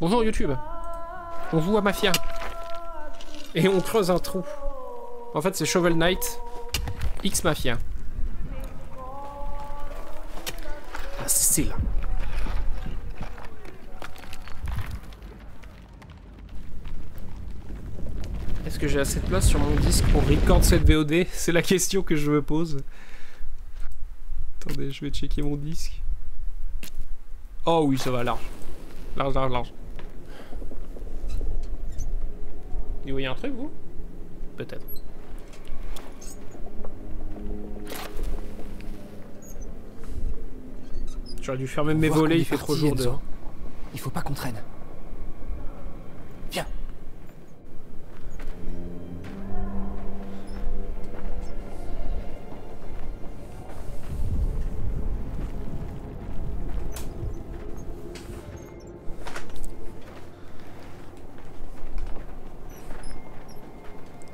Bonjour YouTube. On joue à Mafia. Et on creuse un trou. En fait, c'est Shovel Knight X Mafia. Ah, c'est là. Est-ce que j'ai assez de place sur mon disque pour record cette VOD? C'est la question que je me pose. Attendez, je vais checker mon disque. Oh oui, ça va, large. Large, large, large. Vous voyez un truc, vous? Peut-être. J'aurais dû fermer mes volets, il fait trop jour dehors. Il faut pas qu'on traîne. Viens.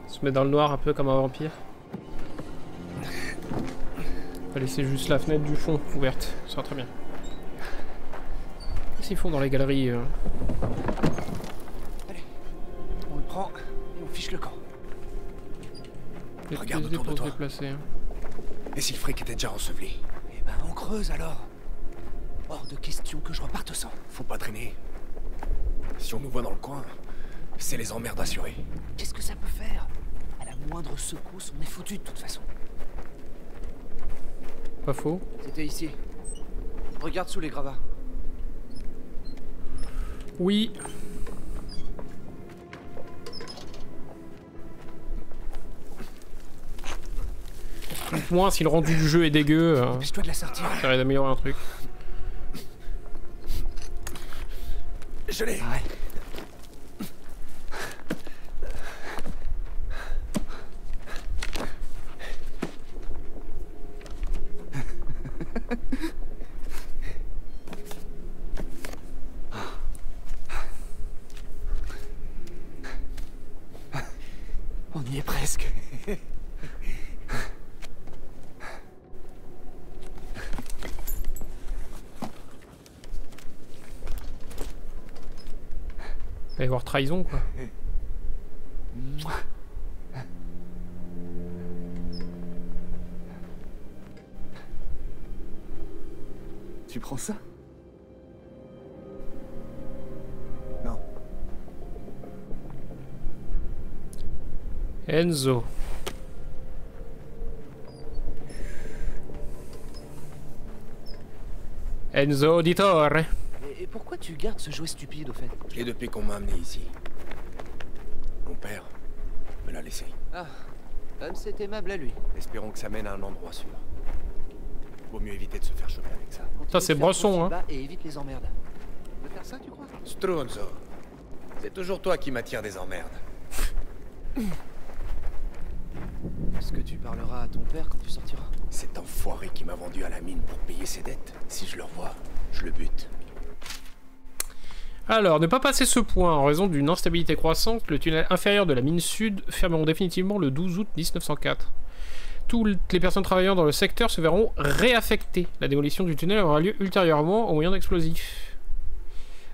Se met dans le noir un peu comme un vampire. On va laisser juste la fenêtre du fond ouverte, ça sera très bien. Qu'est-ce qu'ils font dans les galeries Allez, on le prend et on fiche le camp. Regarde autour de toi. Déplacer. Et si le fric était déjà enseveli? Eh ben on creuse alors. Hors de question que je reparte sans. Faut pas traîner. Si on nous voit dans le coin, c'est les emmerdes assurées. Qu'est-ce que ça peut faire? À la moindre secousse, on est foutu de toute façon. Pas faux. C'était ici. Regarde sous les gravats. Oui. Moins si le rendu du jeu est dégueu, Dépêche-toi de la sortir. ça va d'améliorer un truc. Je l'ai. Ouais. On y est presque. Il va y avoir trahison, quoi. Tu prends ça? Non. Enzo. Enzo Auditore. Et pourquoi tu gardes ce jouet stupide au fait? Je l'ai depuis qu'on m'a amené ici. Mon père me l'a laissé. Ah, comme c'est aimable à lui. Espérons que ça mène à un endroit sûr. Vaut mieux éviter de se faire choper avec ça. Ça, c'est Bresson, hein. Et évite les emmerdes. Tu veux faire ça, tu crois? Stronzo, c'est toujours toi qui m'attires des emmerdes. Est-ce que tu parleras à ton père quand tu sortiras? Cet enfoiré qui m'a vendu à la mine pour payer ses dettes, si je le revois, je le bute. Alors, ne pas passer ce point en raison d'une instabilité croissante, le tunnel inférieur de la mine sud fermeront définitivement le 12 août 1904. Toutes les personnes travaillant dans le secteur se verront réaffectées. La démolition du tunnel aura lieu ultérieurement au moyen d'explosifs.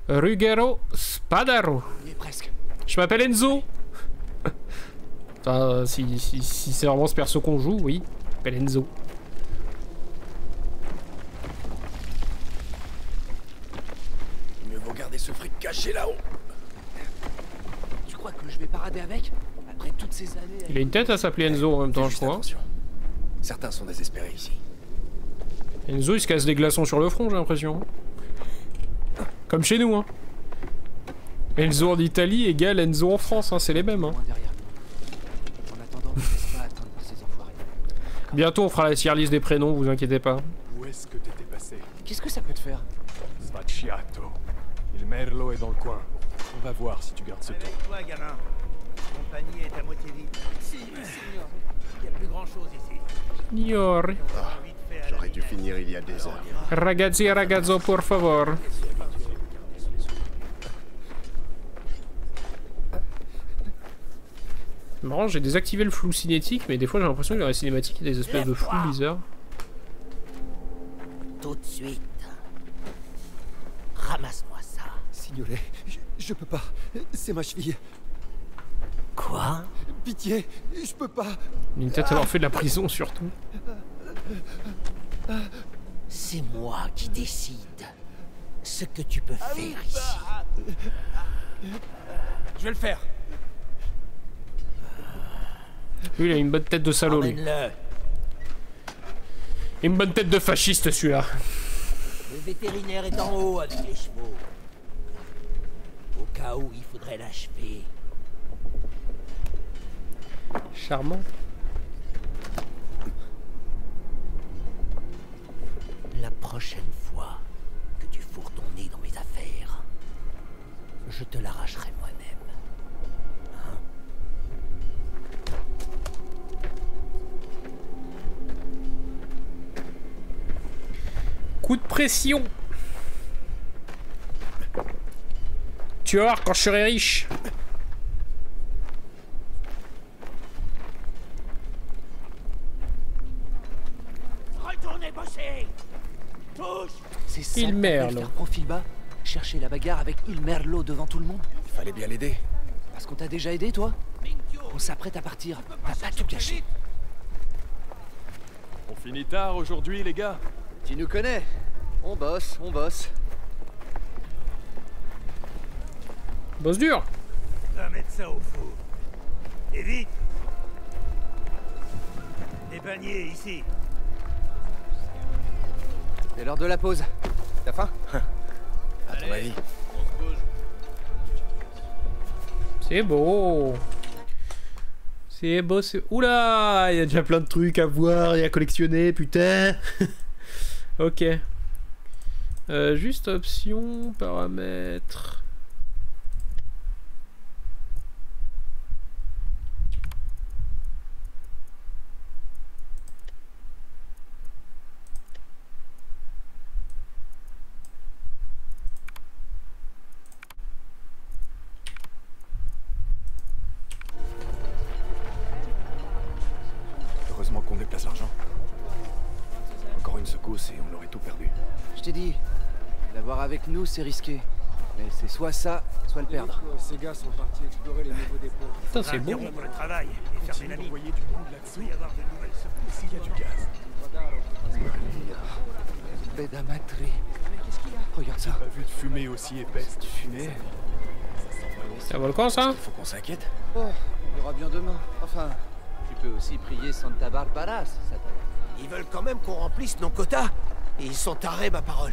Ruggero Spadaro. On y est presque. Je m'appelle Enzo. Enfin, si c'est vraiment ce perso qu'on joue, oui. Je m'appelle Enzo. Mieux vaut garder ce fric caché là-haut. Tu crois que je vais parader avec? Après toutes ces années... Il a une tête à s'appeler Enzo en même temps, je crois. Attention. Certains sont désespérés ici. Enzo, il se casse des glaçons sur le front, j'ai l'impression. Comme chez nous, hein. Enzo en Italie égale Enzo en France, hein, c'est les mêmes, hein. Loin derrière nous. En attendant, ne laisse pas attendre par ces enfoirés. Bientôt, on fera la tier list des prénoms, vous inquiétez pas. Où est-ce que t'étais passé? Qu'est-ce que ça peut te faire? Sfacciato. Il merlo est dans le coin. On va voir si tu gardes ce ton. Réveille-toi, gamin. La compagnie est à moitié vide. Si, signor. Il n'y a plus grand-chose ici. Signore. Vite fait à la J'aurais dû vitesse. finir il y a des heures. Ragazzi e ragazzo, por favor. Marrant, j'ai désactivé le flou cinétique, mais des fois j'ai l'impression que dans les cinématiques il y a des espèces de flou bizarres. Tout de suite. Ramasse-moi ça. Si Signolet, je peux pas. C'est ma cheville. Quoi? Pitié, je peux pas. Une tête avoir fait de la prison surtout. C'est moi qui décide ce que tu peux faire ici. Je vais le faire. Lui, il a une bonne tête de salaud, lui. Emmène-le. Une bonne tête de fasciste, celui-là. Le vétérinaire est en haut avec les chevaux. Au cas où il faudrait l'achever. Charmant. La prochaine fois que tu fourres ton nez dans mes affaires, je te l'arracherai moi-même. Coup de pression. Tu vas voir quand je serai riche. Retournez bosser. Touche. C'est ça. Il merle. Faire profil bas. Chercher la bagarre avec Il Merlot devant tout le monde. Il fallait bien l'aider. Parce qu'on t'a déjà aidé, toi? On s'apprête à partir. T'as pas tout gâché. On finit tard aujourd'hui, les gars. Tu nous connais. On bosse, on bosse. Bosse dur. Va mettre ça au four. Et vite. Des paniers ici. C'est l'heure de la pause. T'as faim? À ton avis. C'est beau. C'est beau, c'est... Oula, il y a déjà plein de trucs à voir et à collectionner, putain. Ok. Juste option, paramètres. Heureusement qu'on déplace l'argent. Encore une secousse et on aurait tout perdu. Je t'ai dit, l'avoir avec nous, c'est risqué. Mais c'est soit ça, soit le perdre. Ces gars sont partis explorer les nouveaux dépôts. Putain, c'est beau. Interrompre le travail et fermer la mine. Envoyer du monde là-dessous. Il va y avoir de nouvelles secousses. S'il y a du gaz. Bédamatri. Regarde ça. Pas vu de fumée aussi épaisse. Fumée. C'est un volcan, ça? Il faut qu'on s'inquiète. Oh, on verra bien demain. Enfin, tu peux aussi prier Santa Barbara, si ça t'intéresse. Ils veulent quand même qu'on remplisse nos quotas. Et ils sont tarés, ma parole.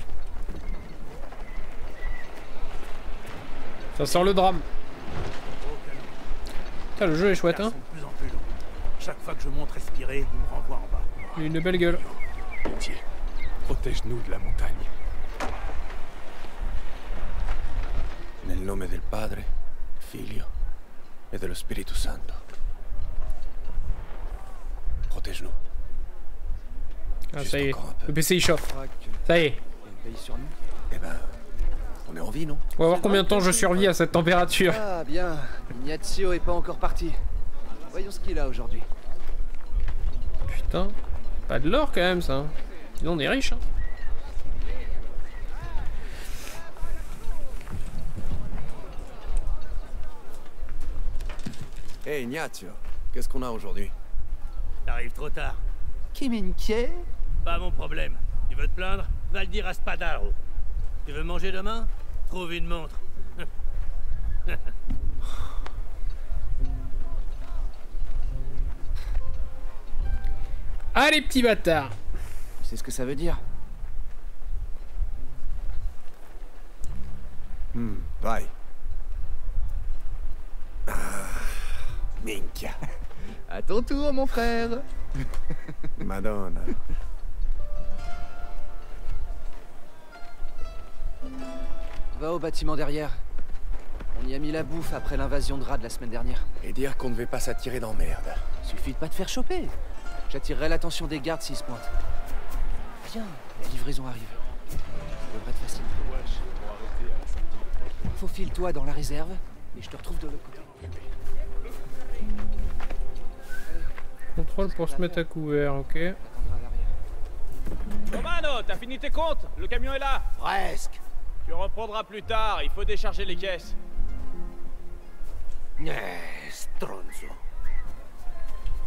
Ça sent le drame. Putain, le jeu est chouette, hein. Sont de plus en plus longs. Chaque fois que je monte respirer, il me renvoie en bas. Une belle gueule. Pitié. Protège-nous de la montagne. Nel nome del Padre, Figlio et dello Spirito Santo. Protège-nous. Ah, Juste ça y est. encore un peu. Le PC il chauffe. Crois que Ça y est. y a une veille sur nous. Eh ben, on est en vie, non? On va voir combien de temps je survis à cette température. Ah, bien. Ignazio est pas encore parti. Voyons ce qu'il a aujourd'hui. Putain. Pas de l'or quand même, ça. Sinon on est riche, hein. Hey Ignazio, qu'est-ce qu'on a aujourd'hui? T'arrives trop tard. Qui m'inquiète? Pas mon problème. Tu veux te plaindre? Va le dire à Spadaro. Tu veux manger demain? Trouve une montre. Allez, petit bâtard. Tu sais ce que ça veut dire? Vai. Ah, minchia. À ton tour, mon frère. Madonna. Va au bâtiment derrière. On y a mis la bouffe après l'invasion de rats de la semaine dernière. Et dire qu'on ne devait pas s'attirer d'emmerde. Suffit de pas te faire choper. J'attirerai l'attention des gardes s'ils se pointent. Viens, la livraison arrive. Ça devrait être facile. Faufile-toi dans la réserve et je te retrouve de l'autre côté. Contrôle pour se mettre à couvert, ok. T'attendras à l'arrière. Romano, t'as fini tes comptes? Le camion est là. Presque. Tu reprendras plus tard, il faut décharger les caisses. Stronzo.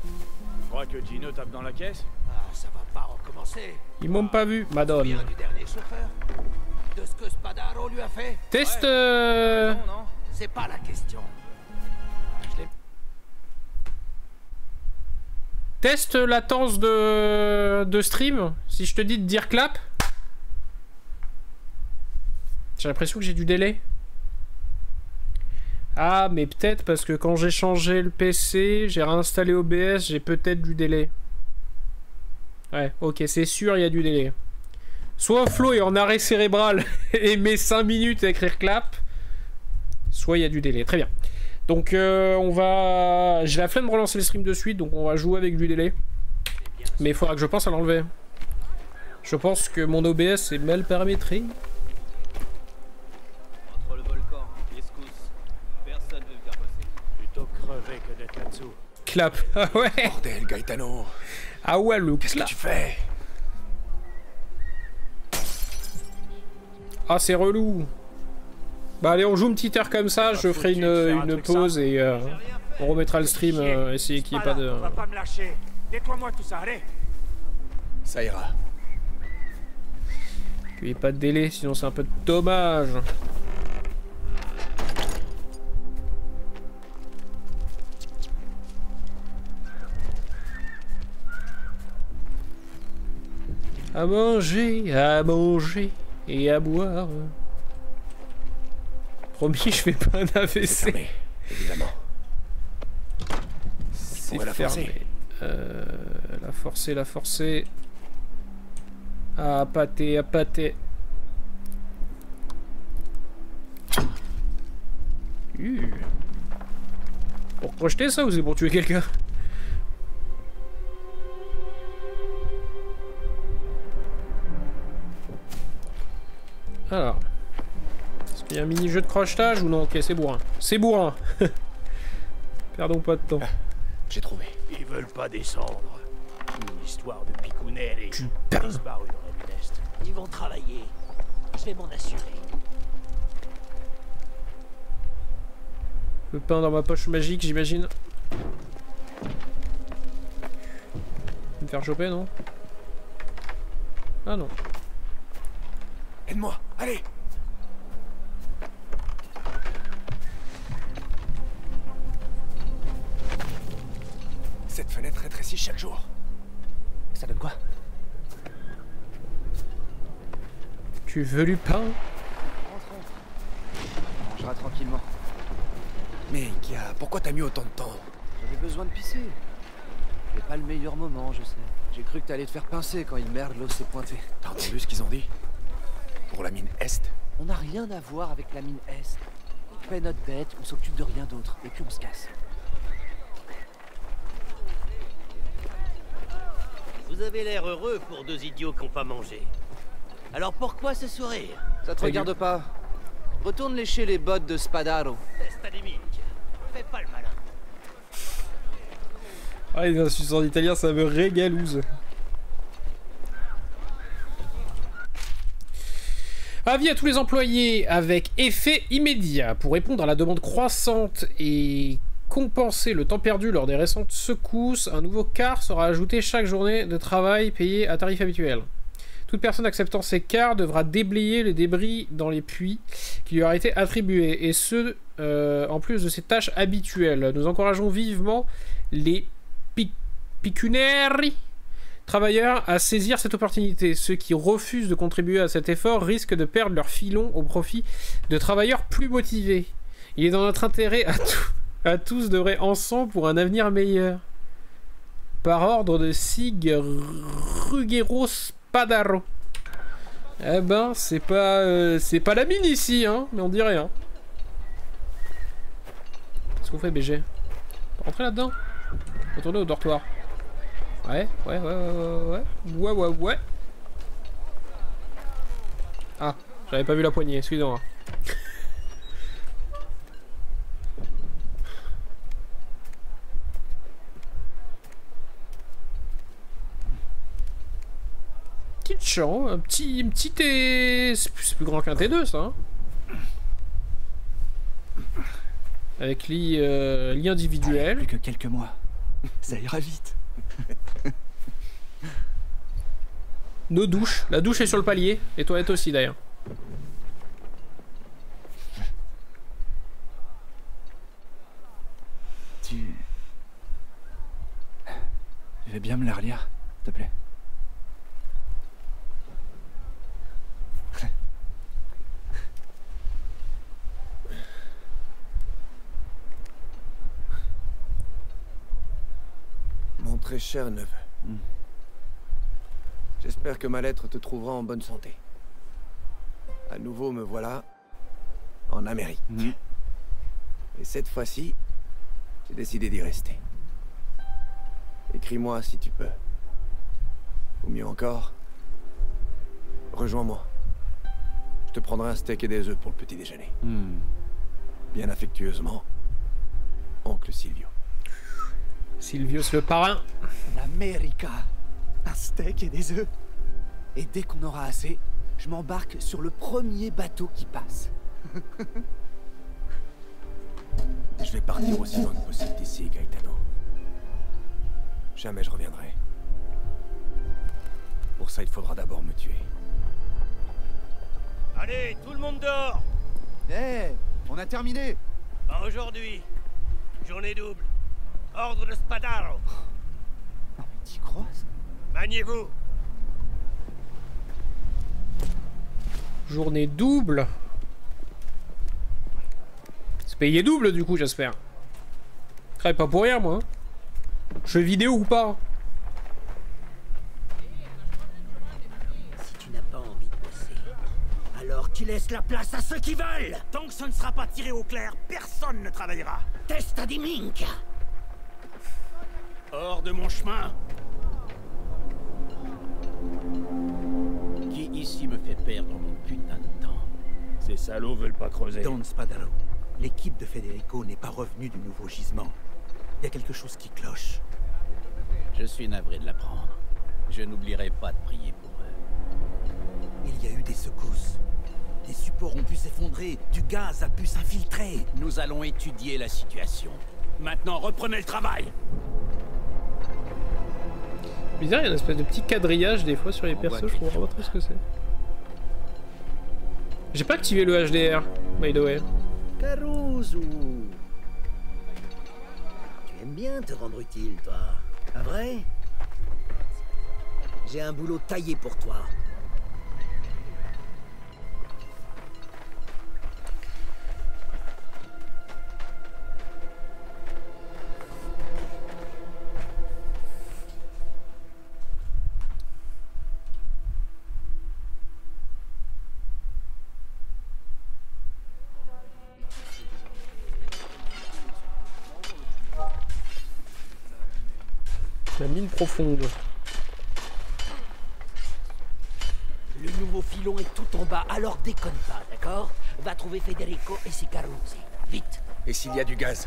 Tu crois que Gino tape dans la caisse? Ah, ça va pas recommencer. Ils m'ont pas vu, Madone. Souviens du dernier chauffeur? De ce que Spadaro lui a fait? Test. Non, non. C'est pas la question. Test latence de stream. Si je te dis de dire clap. J'ai l'impression que j'ai du délai. Ah, mais peut-être parce que quand j'ai changé le PC, j'ai réinstallé OBS, j'ai peut-être du délai. Ouais, ok, c'est sûr, il y a du délai. Soit Flo est en arrêt cérébral et met 5 minutes à écrire clap, soit il y a du délai. Très bien. Donc on va... J'ai la flemme de relancer le stream de suite, donc on va jouer avec du délai. Mais il faudra que je pense à l'enlever. Je pense que mon OBS est mal paramétré. Entre le volcan et les secousses, personne veut venir bosser. Plutôt crever que d'être là-dessous. Clap. Ah ouais. Bordel, Gaetano. Ah ouais, le Qu'est-ce que clap. tu fais? Ah, c'est relou. Bah allez, on joue une petite heure comme ça, je ferai une pause et on remettra le stream, essayer qu'il n'y ait pas de... On va pas me lâcher. Nettoie-moi tout ça, allez. Ça ira. Qu'il n'y ait pas de délai, sinon c'est un peu dommage. À manger et à boire. Promis, je fais pas un AVC. Fermé, évidemment. C'est On va la fermé. forcer. La forcer. À pâter. Pour projeter ça ou c'est pour tuer quelqu'un? Alors. Est-ce qu'il y a un mini-jeu de crochetage ou non? Ok, c'est bourrin. C'est bourrin. Perdons pas de temps. J'ai trouvé. Ils veulent pas descendre. Une histoire de picounel et disparu dans la mine est. Ils vont travailler. Je vais m'en assurer. Le pain dans ma poche magique, j'imagine. Me faire choper, non? Ah non. Aide-moi, allez. Cette fenêtre rétrécit chaque jour. Ça donne quoi? Tu veux du pain? Rentrons. On mangera tranquillement. Mais Kia, pourquoi t'as mis autant de temps? J'avais besoin de pisser. C'est pas le meilleur moment, je sais. J'ai cru que t'allais te faire pincer quand une merde l'eau s'est pointée. T'as entendu ce qu'ils ont dit? Pour la mine Est? On n'a rien à voir avec la mine Est. On fait notre bête, on s'occupe de rien d'autre, et puis on se casse. Vous avez l'air heureux pour deux idiots qui n'ont pas mangé. Alors pourquoi ce sourire? Ça te regarde pas. Retourne lécher les bottes de Spadaro. Test anémique. Fais pas le malin. Ah, les insultes en italien, ça me régalouse. Avis à tous les employés avec effet immédiat. Pour répondre à la demande croissante et compenser le temps perdu lors des récentes secousses, un nouveau quart sera ajouté chaque journée de travail payé à tarif habituel. Toute personne acceptant ces quarts devra déblayer les débris dans les puits qui lui auraient été attribués, et ce, en plus de ses tâches habituelles. Nous encourageons vivement les picuneri travailleurs à saisir cette opportunité. Ceux qui refusent de contribuer à cet effort risquent de perdre leur filon au profit de travailleurs plus motivés. Il est dans notre intérêt à tous d'œuvrer ensemble pour un avenir meilleur. Par ordre de Sig Ruggero Spadaro. Eh ben, c'est pas la mine ici, hein, mais on dirait, hein. Qu'est-ce qu'on fait, BG? Rentrer là-dedans? Retourner au dortoir. Ouais. Ah, j'avais pas vu la poignée, excusez-moi. petite chambre, un petit T... C'est plus grand qu'un T2 ça. Hein. Avec lit individuel. Plus que quelques mois. Ça ira vite. Nos douches. La douche est sur le palier. Les toilettes aussi d'ailleurs. Tu veux bien me la relire, s'il te plaît? Mon très cher neveu. J'espère que ma lettre te trouvera en bonne santé. À nouveau, me voilà en Amérique. Et cette fois-ci, j'ai décidé d'y rester. Écris-moi si tu peux. Ou mieux encore, rejoins-moi. Je te prendrai un steak et des œufs pour le petit déjeuner. Bien affectueusement, oncle Silvio. Silvius le parrain. L'América. Un steak et des œufs. Et dès qu'on aura assez, je m'embarque sur le premier bateau qui passe. Je vais partir aussi loin que possible d'ici, Gaetano. Jamais je reviendrai. Pour ça, il faudra d'abord me tuer. Allez, tout le monde dehors. On a terminé. Pas aujourd'hui. Journée double. Ordre de Spadaro. Non mais t'y crois ça? Maniez-vous. Journée double. C'est payé double du coup, j'espère. Je travaille pas pour rien, moi. Hein. Jeux vidéo ou pas. Si tu n'as pas envie de bosser, alors tu laisses la place à ceux qui veulent. Tant que ce ne sera pas tiré au clair, personne ne travaillera. Testa di minchia. Hors de mon chemin. Qui ici me fait perdre mon putain de temps? Ces salauds veulent pas creuser. Don Spadaro, l'équipe de Federico n'est pas revenue du nouveau gisement. Il y a quelque chose qui cloche. Je suis navré de l'apprendre. Je n'oublierai pas de prier pour eux. Il y a eu des secousses. Des supports ont pu s'effondrer, du gaz a pu s'infiltrer. Nous allons étudier la situation. Maintenant, reprenez le travail. Bizarre, il y a une espèce de petit quadrillage des fois sur les persos, je comprends pas trop ce que c'est. J'ai pas activé le HDR, by the way. Caruso, tu aimes bien te rendre utile, toi. Pas vrai? J'ai un boulot taillé pour toi. La mine profonde. Le nouveau filon est tout en bas, alors déconne pas, d'accord? Va trouver Federico et Sicaruzzi. Vite! Et s'il y a du gaz?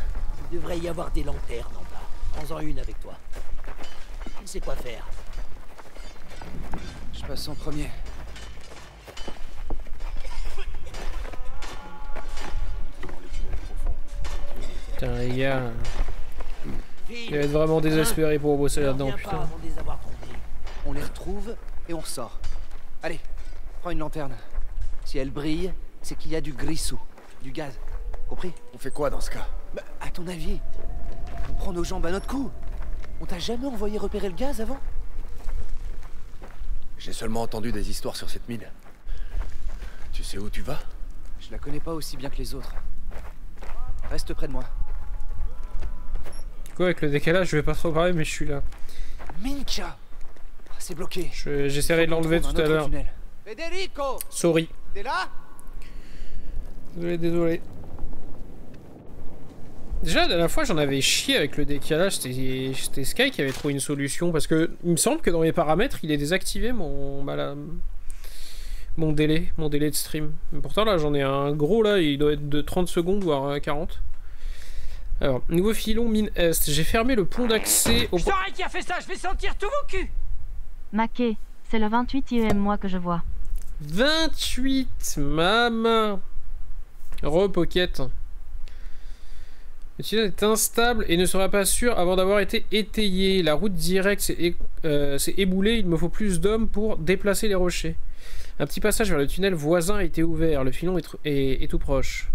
Il devrait y avoir des lanternes en bas. Prends-en une avec toi. Il sait quoi faire. Je passe en premier. Putain, les gars. Il va être vraiment désespéré pour bosser là-dedans, putain. On les retrouve et on ressort. Allez, prends une lanterne. Si elle brille, c'est qu'il y a du grissou, du gaz. Compris? On fait quoi dans ce cas? Bah, à ton avis, on prend nos jambes à notre cou. On t'a jamais envoyé repérer le gaz avant? J'ai seulement entendu des histoires sur cette mine. Tu sais où tu vas? Je la connais pas aussi bien que les autres. Reste près de moi. Quoi, avec le décalage, je vais pas trop parler, mais je suis là. Mincha! C'est bloqué. J'essaierai de l'enlever tout à l'heure. Federico! Sorry. T'es là? Désolé. Déjà, la dernière fois, j'en avais chié avec le décalage. C'était Sky qui avait trouvé une solution. Parce que il me semble que dans mes paramètres, il est désactivé mon délai de stream. Mais pourtant, là, j'en ai un gros, là. Il doit être de 30 secondes, voire 40. Alors, nouveau filon, mine Est. J'ai fermé le pont d'accès au... Je saurais qui a fait ça, je vais sentir tous vos culs. Maquet, C'est le 28e mois que je vois. 28, maman. Repocket. Le tunnel est instable et ne sera pas sûr avant d'avoir été étayé. La route directe s'est éboulée. Il me faut plus d'hommes pour déplacer les rochers. Un petit passage vers le tunnel voisin a été ouvert. Le filon est tout proche.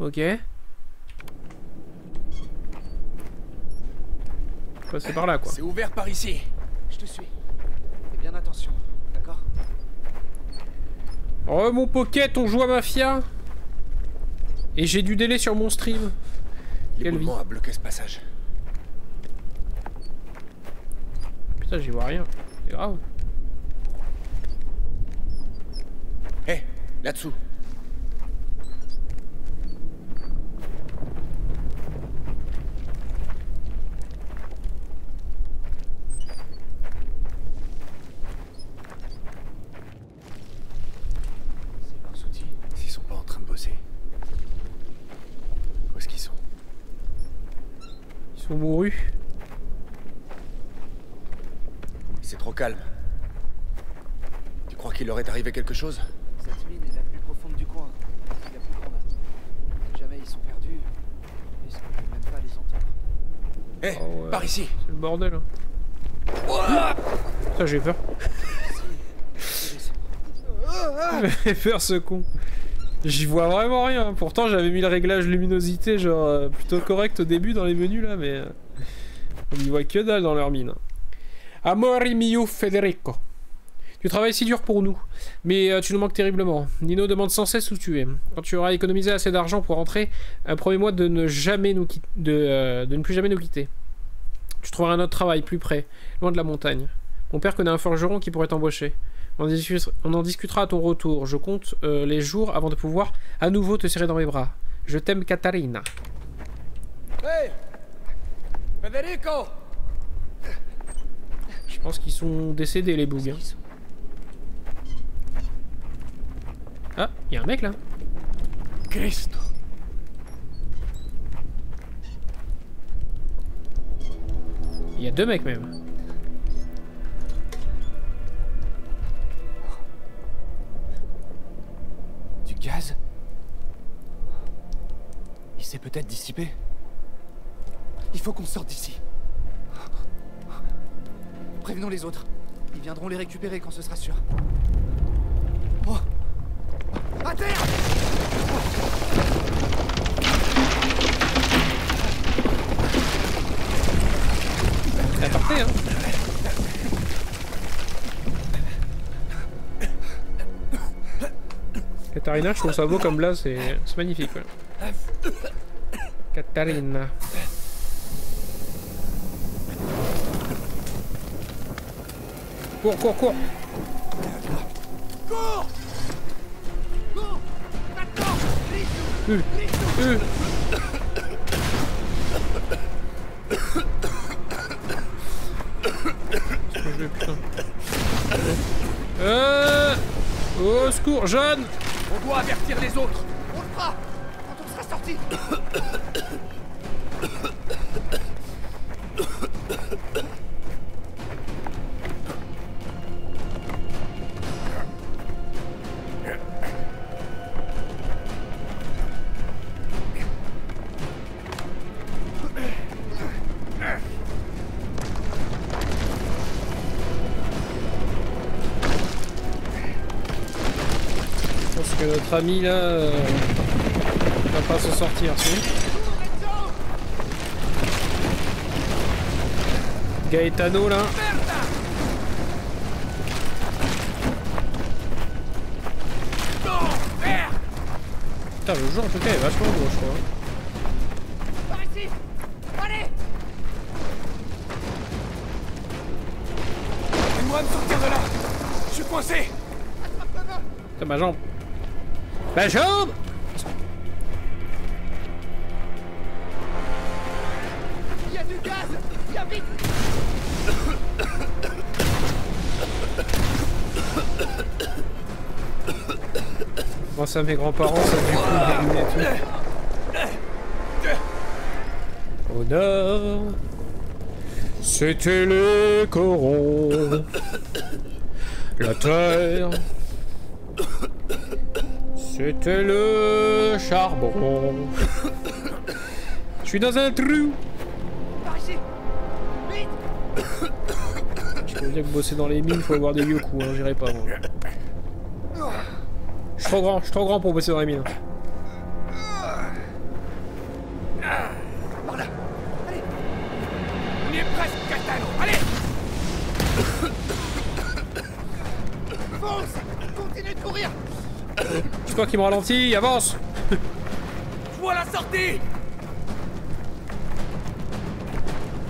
Ok. C'est par là, quoi. C'est ouvert par ici. Je te suis. Fais bien attention, d'accord? Oh mon pocket, on joue à Mafia. Et j'ai du délai sur mon stream. L'éboulement a bloqué ce passage. Putain, j'y vois rien. C'est grave. Hé, là-dessous. S'ils sont pas en train de bosser. Où est-ce qu'ils sont? Ils sont mourus. C'est trop calme. Tu crois qu'il leur est arrivé quelque chose? Cette mine est la plus profonde du coin. C'est la plus grande. Si jamais ils sont perdus, ils ne peuvent même pas les entendre. Hé, Oh ouais, par ici. C'est le bordel. Ça, j'ai peur. J'ai peur, ce con. J'y vois vraiment rien. Pourtant, j'avais mis le réglage luminosité genre plutôt correct au début dans les menus là, mais on y voit que dalle dans leur mine. Amori mio Federico. Tu travailles si dur pour nous, mais tu nous manques terriblement. Nino demande sans cesse où tu es. Quand tu auras économisé assez d'argent pour rentrer, promets-moi de ne jamais nous quitter, de ne plus jamais nous quitter. Tu trouveras un autre travail plus près, loin de la montagne. Mon père connaît un forgeron qui pourrait t'embaucher. On en discutera à ton retour. Je compte les jours avant de pouvoir à nouveau te serrer dans mes bras. Je t'aime, Katarina. Hey, Federico! Je pense qu'ils sont décédés, les bougs. Hein. Ah, il y a un mec là. Cristo. Il y a deux mecs même. Du gaz? Il s'est peut-être dissipé. Il faut qu'on sorte d'ici. Prévenons les autres. Ils viendront les récupérer quand ce sera sûr. Oh! À terre! C'est parfait, hein. Katarina, je trouve ça beau comme blaze, c'est magnifique. Ouais. Katarina. Cours, cours, cours! Cours! Cours! Maintenant! Putain. Au secours, Jeanne! On doit avertir les autres! On le fera! Quand on sera sorti! Je pense que notre ami là va pas s'en sortir, si. Gaetano là. Putain, le jeu en tout cas est vachement gros, je crois. Par ici! Allez! Aide-moi à me sortir de là! Je suis coincé! Putain, ma jambe! Ma jambe! Il y a du gaz! Viens vite! Moi, ça, mes grands-parents, ça du coup des lunettes et tout. Au nord, C'était les corons. La terre. C'était le charbon. Je suis dans un trou. Par ici. Vite. Je peux dire que bosser dans les mines, faut avoir des vieux coups, hein, j'irai pas moi. Je suis trop grand pour bosser dans les mines. Par là. Allez. On y est presque, Gaetano. Allez. Fonce. Continue de courir. C'est toi qui me ralentis, avance. Je vois la sortie.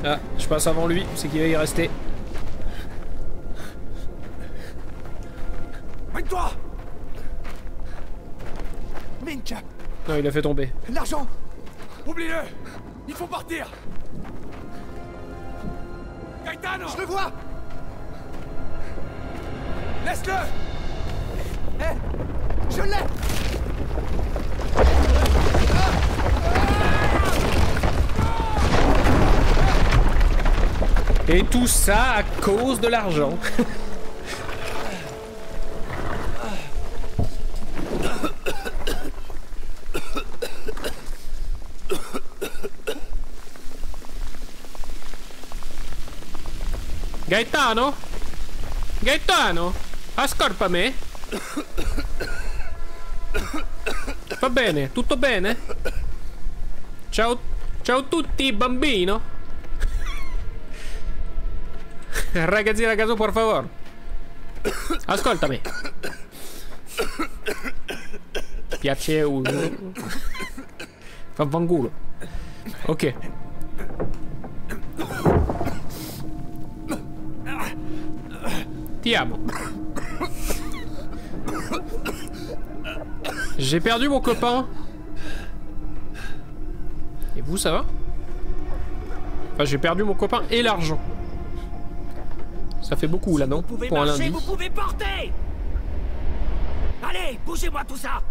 Ah, je passe avant lui, c'est qu'il va y rester. Mène-toi. Minka. Non, il a fait tomber. L'argent. Oublie-le. Il faut partir. Gaetano. Je le vois. Laisse-le. Hé. Je l'ai. Et tout ça à cause de l'argent. Gaetano? Gaetano? Ascolta me? Va bene? Tutto bene? Ciao, ciao tutti, bambino. Ragazzina a caso, por favor. Ascoltami. Piacevole. Vaffanculo. Ok. Ti amo. J'ai perdu mon copain. Et vous, ça va? Enfin, j'ai perdu mon copain et l'argent. Ça fait beaucoup là, non? Vous pouvez pour un marcher, lundi. vous pouvez porter. Allez, bougez-moi tout ça.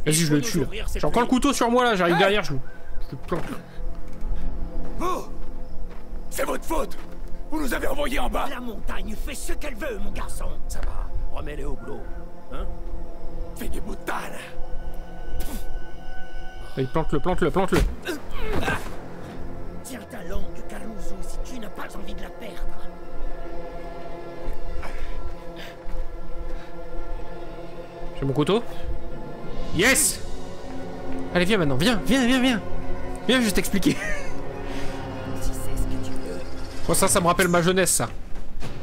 Vas-y, je le tue. J'ai encore le couteau sur moi là, j'arrive derrière, je le plante. Vous. C'est votre faute. Vous nous avez envoyés en bas. La montagne fait ce qu'elle veut, mon garçon. Ça va, remets-les au boulot. Hein? Fais des boutades. Allez, plante-le, plante-le, plante-le. Tiens ta langue, Caruso, si tu n'as pas envie de la perdre. J'ai mon couteau. Yes! Allez, viens maintenant, viens, viens, viens, viens. Viens, je vais t'expliquer. Si c'est ce que tu veux. Bon, ça me rappelle ma jeunesse, ça.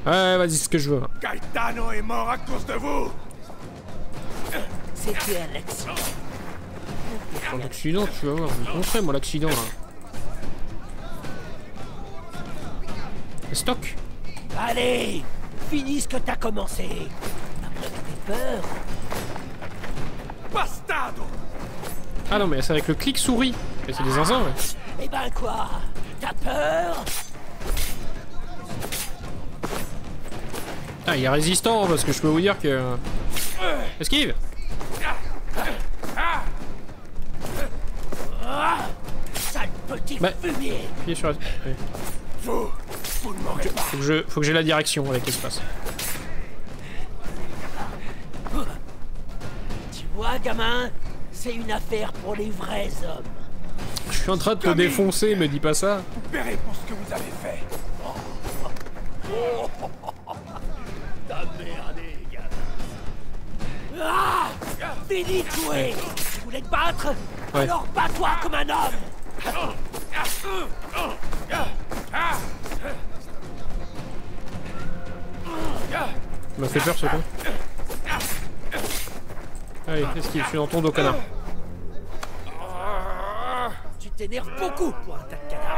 Ouais, vas-y, c'est ce que je veux. Gaetano est mort à cause de vous. C'était un accident. L'accident, tu vas voir. Je vais montrer, moi, l'accident, là. Stock. Allez, finis ce que t'as commencé. Après que t'aies peur. Bastardo. Ah non, mais c'est avec le clic souris. Mais c'est des zinzins, ouais. Eh ben quoi? T'as peur? Ah, il est résistant, parce que je peux vous dire que... Esquive. Sale petit fumier. Appuyez sur la... Ouais. Vous ne m'aurez pas. Faut que j'ai la direction avec l'espace. Tu vois, gamin, c'est une affaire pour les vrais hommes. Je suis en train de te défoncer, me dis pas ça. Vous paierez pour ce que vous avez fait. T'as merdé, gamin. Ah! Fini de jouer. Tu voulais te battre? Ouais. Alors bats-toi comme un homme. Il m'a fait peur ce con. Allez, esquive, je suis dans ton dos, connard. Tu t'énerves beaucoup pour un tas de cadavres.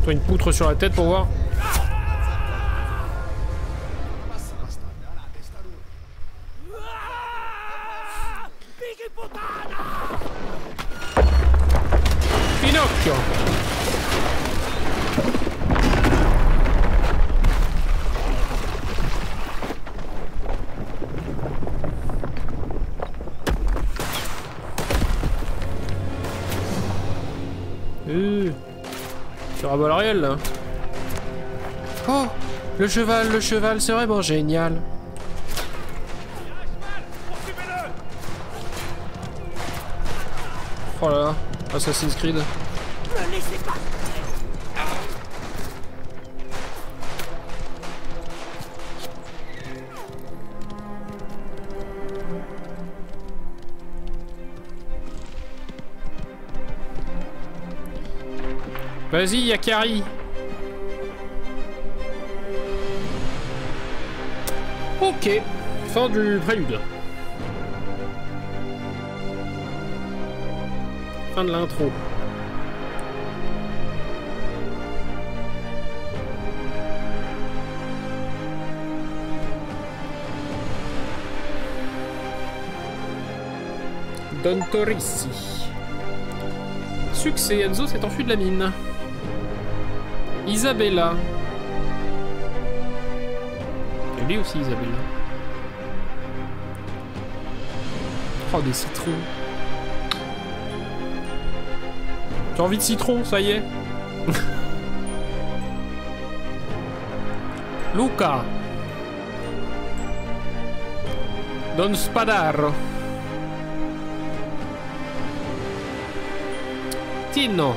Toi une poutre sur la tête pour voir. Pinocchio. sur un bol réel là. Oh, le cheval c'est vraiment génial. Oh là là, Assassin's Creed. Ne laissez pas. Vas-y, Yakari. Ok, fin du prélude. Fin de l'intro. Don Torissi. Succès, Enzo s'est enfui de la mine. Isabella. Et lui aussi, Isabella. Oh, des citrons. J'ai envie de citron, ça y est. Luca. Don Spadaro. Tino.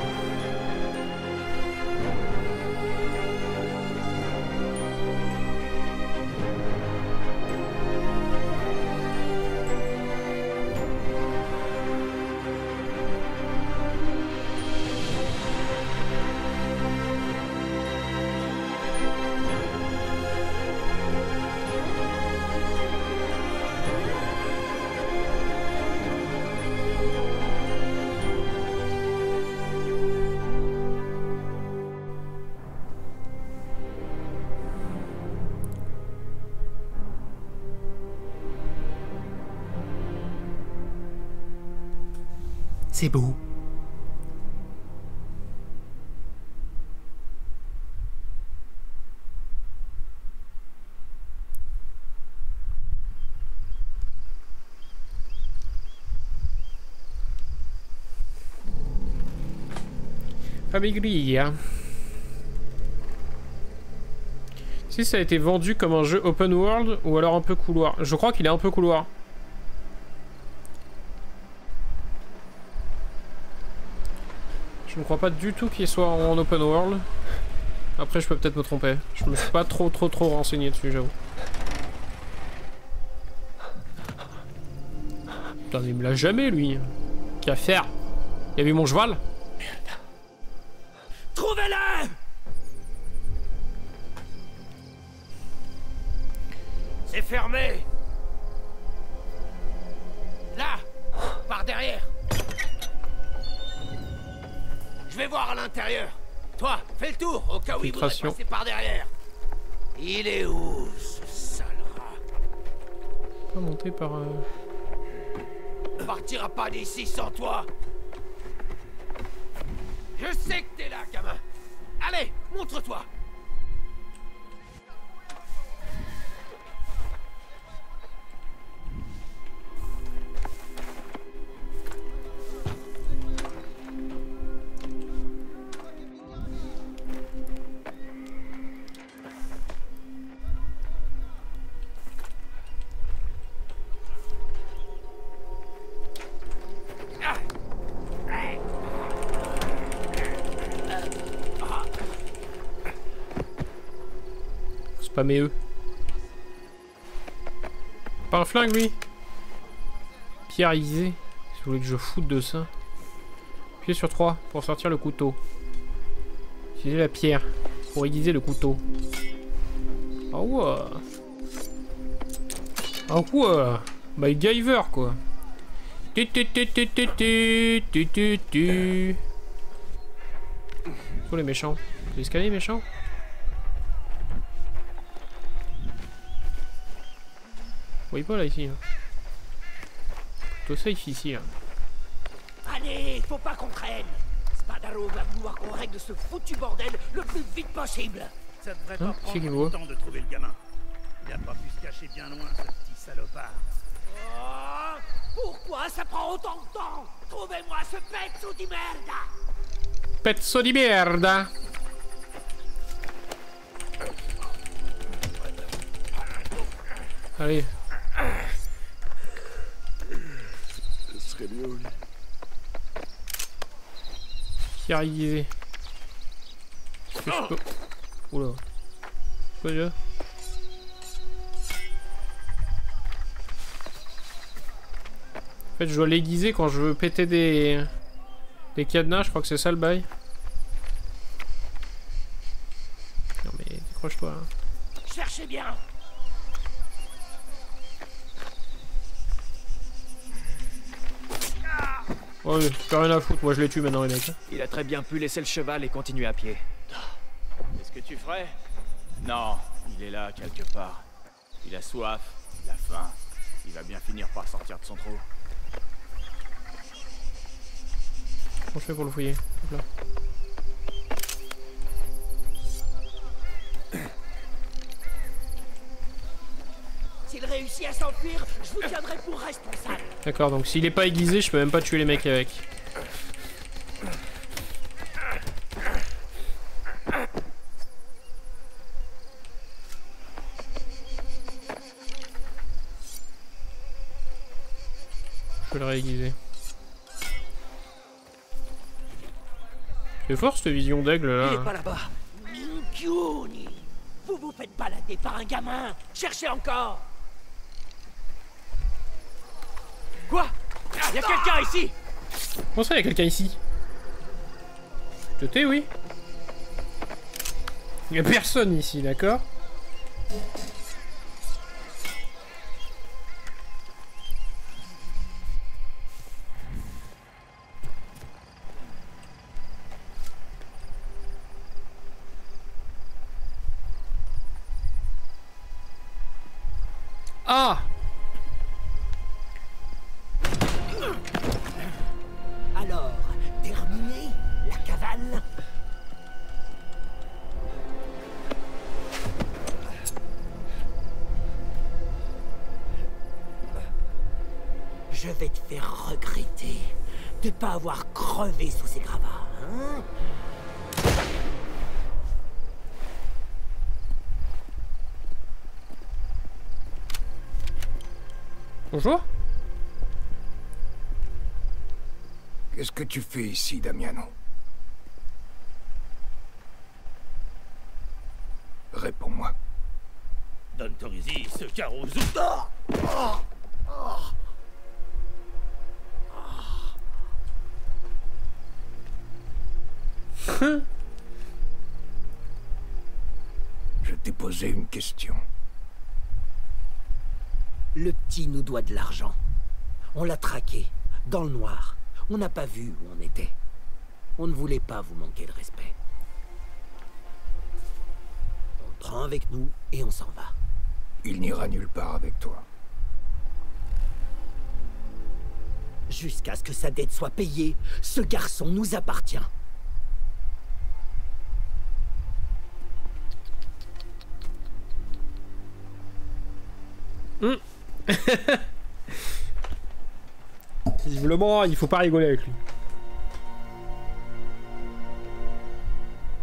C'est beau. Famiglia. Si ça a été vendu comme un jeu open world ou alors un peu couloir. Je crois qu'il est un peu couloir. Je ne crois pas du tout qu'il soit en open world. Après, je peux peut-être me tromper. Je me suis pas trop renseigné dessus, j'avoue. Putain, il me l'a jamais, lui. Qu'à faire? Il a vu mon cheval? Merde. Trouvez-le! C'est fermé. Là, par derrière. Je vais voir à l'intérieur. Toi, fais le tour, au cas où il voudrait passer par derrière. Il est où, ce sale rat? Pas monter par... Partira pas d'ici sans toi. Je sais que t'es là, gamin. Allez, montre-toi. Pas mes eux. Pas un flingue, lui. Pierre aiguisée. Si vous voulez que je foute de ça. Appuyez sur 3 pour sortir le couteau. Utilisez la pierre pour aiguiser le couteau. Ah ouais. Ah ouais. MacGyver, quoi. Où les méchants? L'escalier méchant? Oui, pas là, ici. Là. Plutôt safe ici, là. Allez, faut pas qu'on traîne. Spadaro va vouloir qu'on règle ce foutu bordel le plus vite possible. Ça devrait pas prendre longtemps de trouver le gamin. Il a pas pu se cacher bien loin, ce petit salopard. Oh, pourquoi ça prend autant de temps? Trouvez-moi ce pezzo di merda. Pezzo di merda. Allez. Ce serait mieux, oui. Qui a aiguisé? Est-ce que je peux... Oula. Quoi déjà? En fait, je dois l'aiguiser quand je veux péter des cadenas, je crois que c'est ça le bail. Non mais décroche-toi. Hein. Cherchez bien. Oh, j'ai rien à foutre, moi je les tue maintenant les mecs. Il a très bien pu laisser le cheval et continuer à pied. Qu'est-ce que tu ferais? Non, il est là quelque part. Il a soif, il a faim. Il va bien finir par sortir de son trou. Comment je fais pour le fouiller? Hop là. S'il réussit à s'enfuir, je vous tiendrai pour responsable. D'accord, donc s'il est pas aiguisé, je peux même pas tuer les mecs avec. Je vais le réaiguiser. C'est fort cette vision d'aigle là. Il est pas là-bas. Minkyuni. Vous vous faites balader par un gamin. Cherchez encore. Quoi? Y'a quelqu'un ici? Comment ça, y'a quelqu'un ici? Je te tais, oui. Y'a personne ici, d'accord? Ah! Alors, terminé la cavale? Je vais te faire regretter de pas avoir crevé sous ces gravats, hein? Bonjour. Qu'est-ce que tu fais ici, Damiano? Réponds-moi. Don Torizi, ce Caruso. Je t'ai posé une question. Le petit nous doit de l'argent. On l'a traqué, dans le noir. On n'a pas vu où on était. On ne voulait pas vous manquer de respect. On le prend avec nous et on s'en va. Il n'ira nulle part avec toi. Jusqu'à ce que sa dette soit payée, ce garçon nous appartient. Visiblement, il faut pas rigoler avec lui.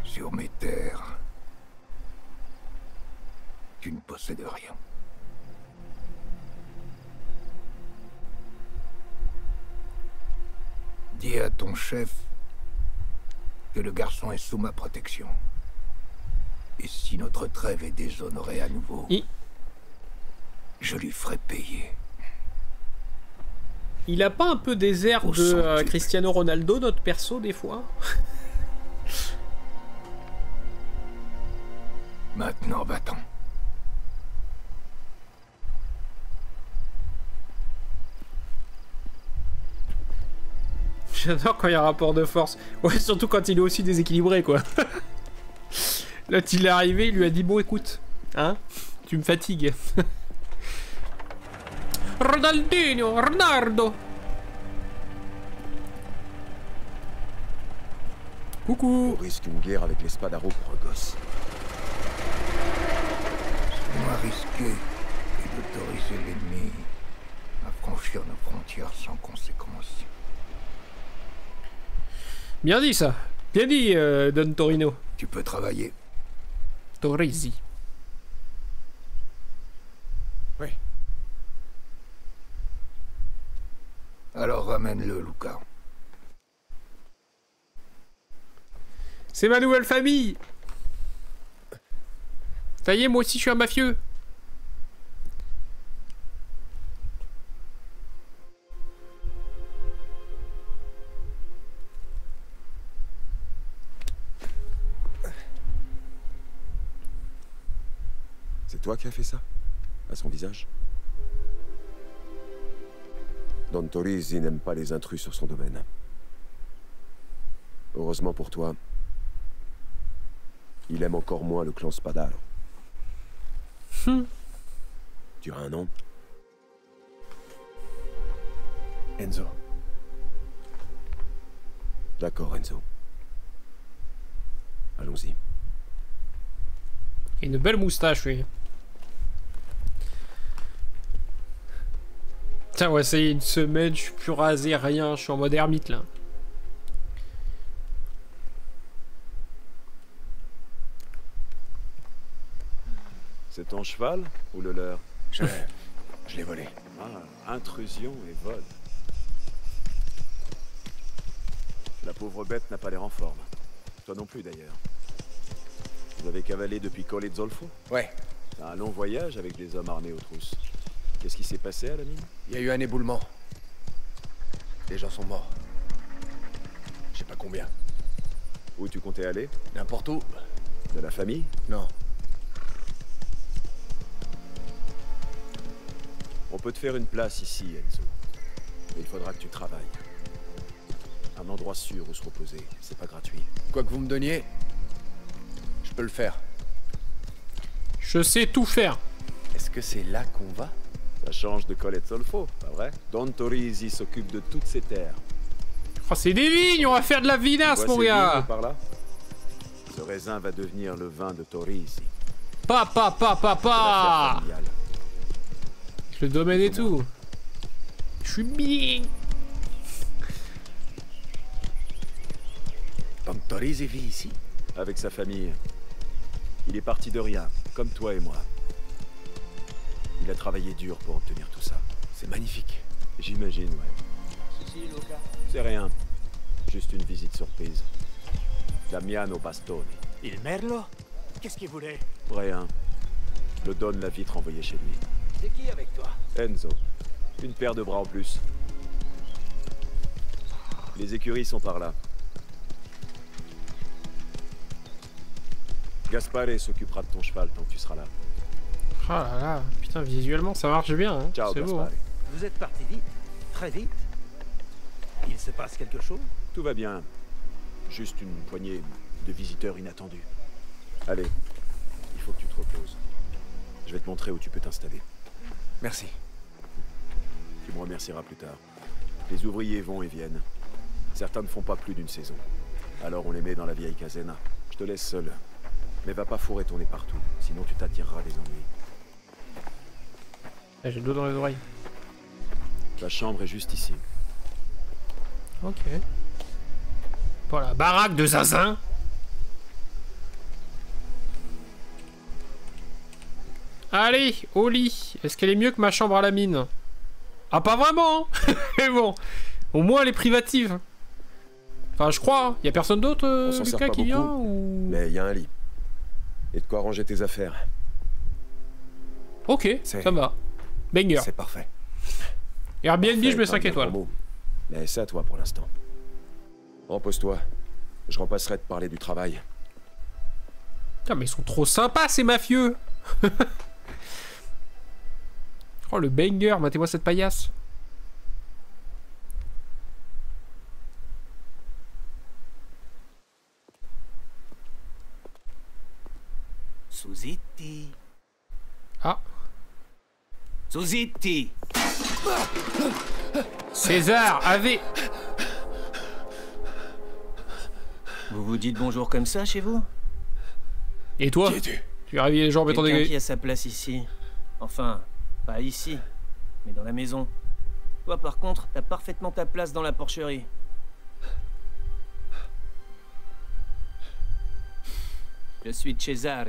Sur mes terres, tu ne possèdes rien. Dis à ton chef que le garçon est sous ma protection. Et si notre trêve est déshonorée à nouveau, je lui ferai payer. Il a pas un peu des airs de Cristiano Ronaldo, notre perso, des fois? Maintenant, va-t'en. J'adore quand il y a un rapport de force. Ouais, surtout quand il est aussi déséquilibré, quoi. Là, il est arrivé, il lui a dit, bon, écoute, hein, tu me fatigues. Ronaldinho, Ronaldo. Coucou. On risque une guerre avec les Spadaro pour un gosse. C'est moins risqué que d'autoriser l'ennemi à franchir nos frontières sans conséquence. Bien dit ça. Bien dit, Don Torino. Tu peux travailler. Torizi. Oui, Alors ramène-le, Luca. C'est ma nouvelle famille. Ça y est, moi aussi je suis un mafieux. C'est toi qui as fait ça? À son visage? Don Torisi n'aime pas les intrus sur son domaine. Heureusement pour toi, il aime encore moins le clan Spadaro. Tu as un nom? Enzo. D'accord, Enzo. Allons-y. Une belle moustache, oui. Putain, ouais, ça y est, une semaine, je suis plus rasé, rien, je suis en mode ermite là. C'est ton cheval ou le leur? Je l'ai volé. Ah, intrusion et vol. La pauvre bête n'a pas l'air en forme. Toi non plus d'ailleurs. Vous avez cavalé depuis Colle Zolfo? Ouais. C'est un long voyage avec des hommes armés aux trousses. Qu'est-ce qui s'est passé à la mine? Il y a eu un éboulement. Les gens sont morts. Je sais pas combien. Où tu comptais aller? N'importe où. De la famille? Non. On peut te faire une place ici, Enzo. Mais il faudra que tu travailles. Un endroit sûr où se reposer, c'est pas gratuit. Quoi que vous me donniez, je peux le faire. Je sais tout faire. Est-ce que c'est là qu'on va? Ça change de Colle Zolfo, pas vrai? Don Torisi s'occupe de toutes ces terres. Oh, c'est des vignes, on va faire de la vinasse, mon gars. Par là? Ce raisin va devenir le vin de Torisi. Pa. Le domaine et tout. Je suis bien. Don Torisi vit ici? Avec sa famille. Il est parti de rien, comme toi et moi. Il a travaillé dur pour obtenir tout ça. C'est magnifique. J'imagine, ouais. C'est rien. Juste une visite surprise. Damiano Bastoni. Il Merlo? Qu'est-ce qu'il voulait? Rien. Le Don l'a vite renvoyé chez lui. C'est qui avec toi? Enzo. Une paire de bras en plus. Les écuries sont par là. Gaspare s'occupera de ton cheval tant que tu seras là. Oh là là, putain, visuellement ça marche bien, hein. Ciao, c'est beau. Gaspare. Hein. Vous êtes parti vite? Très vite? Il se passe quelque chose? Tout va bien. Juste une poignée de visiteurs inattendus. Allez, il faut que tu te reposes. Je vais te montrer où tu peux t'installer. Merci. Tu me remercieras plus tard. Les ouvriers vont et viennent. Certains ne font pas plus d'une saison. Alors on les met dans la vieille casena. Je te laisse seul. Mais va pas fourrer ton nez partout, sinon tu t'attireras des ennuis. Ah, j'ai de l'eau dans les oreilles. Ta chambre est juste ici. Ok. Voilà, baraque de Zazin. Allez, au lit. Est-ce qu'elle est mieux que ma chambre à la mine? Ah, pas vraiment. Mais bon, au moins elle est privative. Enfin, je crois. Y a personne d'autre, Lucas, qui vient ou... Mais il y a un lit. Et de quoi ranger tes affaires. Ok, ça va. Banger. C'est parfait. Airbnb, je mets 5 étoiles. Mais c'est à toi pour l'instant. Repose-toi. Je repasserai te parler du travail. Putain, mais ils sont trop sympas, ces mafieux. Oh, le banger, matez-moi cette paillasse. Susitti. Ah. Susitti. César, Ave. Vous vous dites bonjour comme ça chez vous? Et toi? Tu es réveillé les jambes et t'en Quelqu'un qui a sa place ici. Enfin, pas ici, mais dans la maison. Toi par contre, t'as parfaitement ta place dans la porcherie. Je suis Cesare.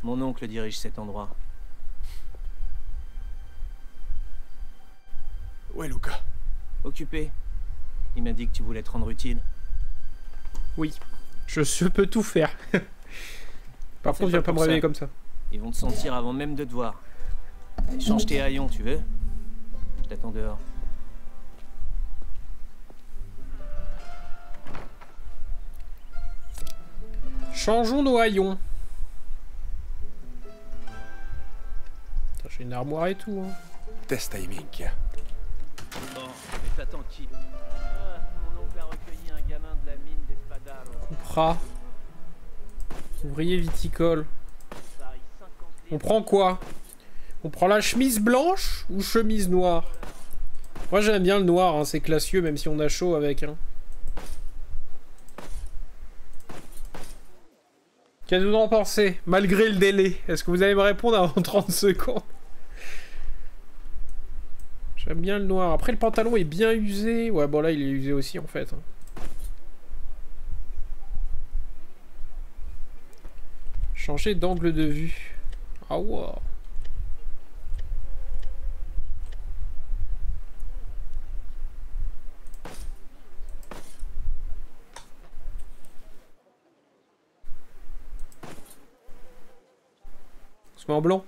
Mon oncle dirige cet endroit. Où est Luca? Occupé. Il m'a dit que tu voulais te rendre utile. Oui. Je peux tout faire. Par contre, viens pas me réveiller comme ça. Ils vont te sentir avant même de te voir. Change tes haillons, tu veux? Je t'attends dehors. Changeons nos haillons. J'ai une armoire et tout. Hein. Test timing. Bon, mais t'attends qui? Mon oncle a recueilli un gamin de la mine d'Espadaro. Compra. Ouvrier viticole. On prend quoi? On prend la chemise blanche ou chemise noire? Moi j'aime bien le noir, hein, c'est classieux même si on a chaud avec. Hein. Qu'est-ce que vous en pensez? Malgré le délai. Est-ce que vous allez me répondre avant 30 secondes? J'aime bien le noir. Après le pantalon est bien usé. Ouais bon là il est usé aussi en fait. Hein. Changer d'angle de vue. Ah wow. On se met en blanc.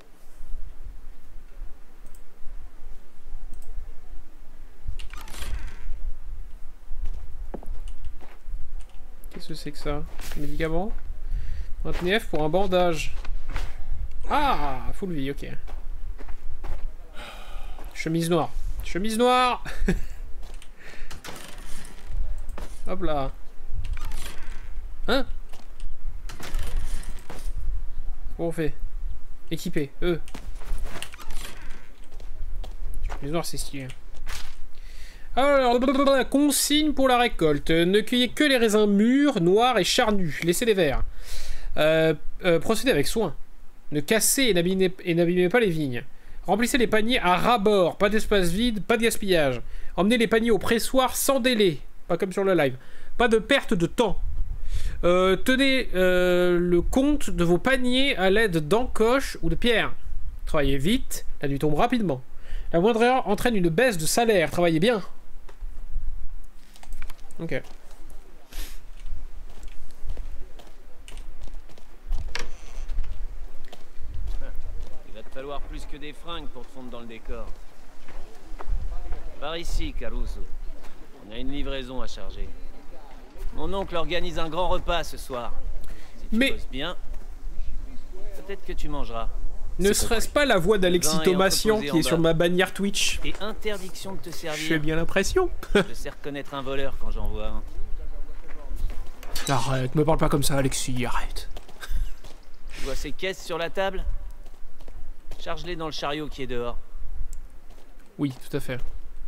Qu'est-ce que c'est que ça? Médicament? 29 pour un bandage. Ah, full vie, ok. Chemise noire. Chemise noire. Hop là. Hein? Comment on fait? Équipé, Chemise noire, c'est stylé. Alors, consigne pour la récolte. Ne cueillez que les raisins mûrs, noirs et charnus. Laissez les verts. Procédez avec soin. Ne cassez et n'abîmez pas les vignes. Remplissez les paniers à ras-bord. Pas d'espace vide, pas de gaspillage. Emmenez les paniers au pressoir sans délai. Pas comme sur le live. Pas de perte de temps. Tenez le compte de vos paniers à l'aide d'encoches ou de pierres. Travaillez vite, la nuit tombe rapidement. La moindre erreur entraîne une baisse de salaire. Travaillez bien. Ok. Il va te falloir plus que des fringues pour te fondre dans le décor. Par ici, Caruso. On a une livraison à charger. Mon oncle organise un grand repas ce soir. Si tu bosses bien, peut-être que tu mangeras. Ne serait-ce pas la voix d'Alexis Thomasian qui est sur ma bannière Twitch? Et interdiction de te servir. J'ai bien l'impression. Je sais reconnaître un voleur quand j'en vois un. Arrête, me parle pas comme ça, Alexis, arrête. Tu vois ces caisses sur la table? Charge-les dans le chariot qui est dehors. Oui, tout à fait.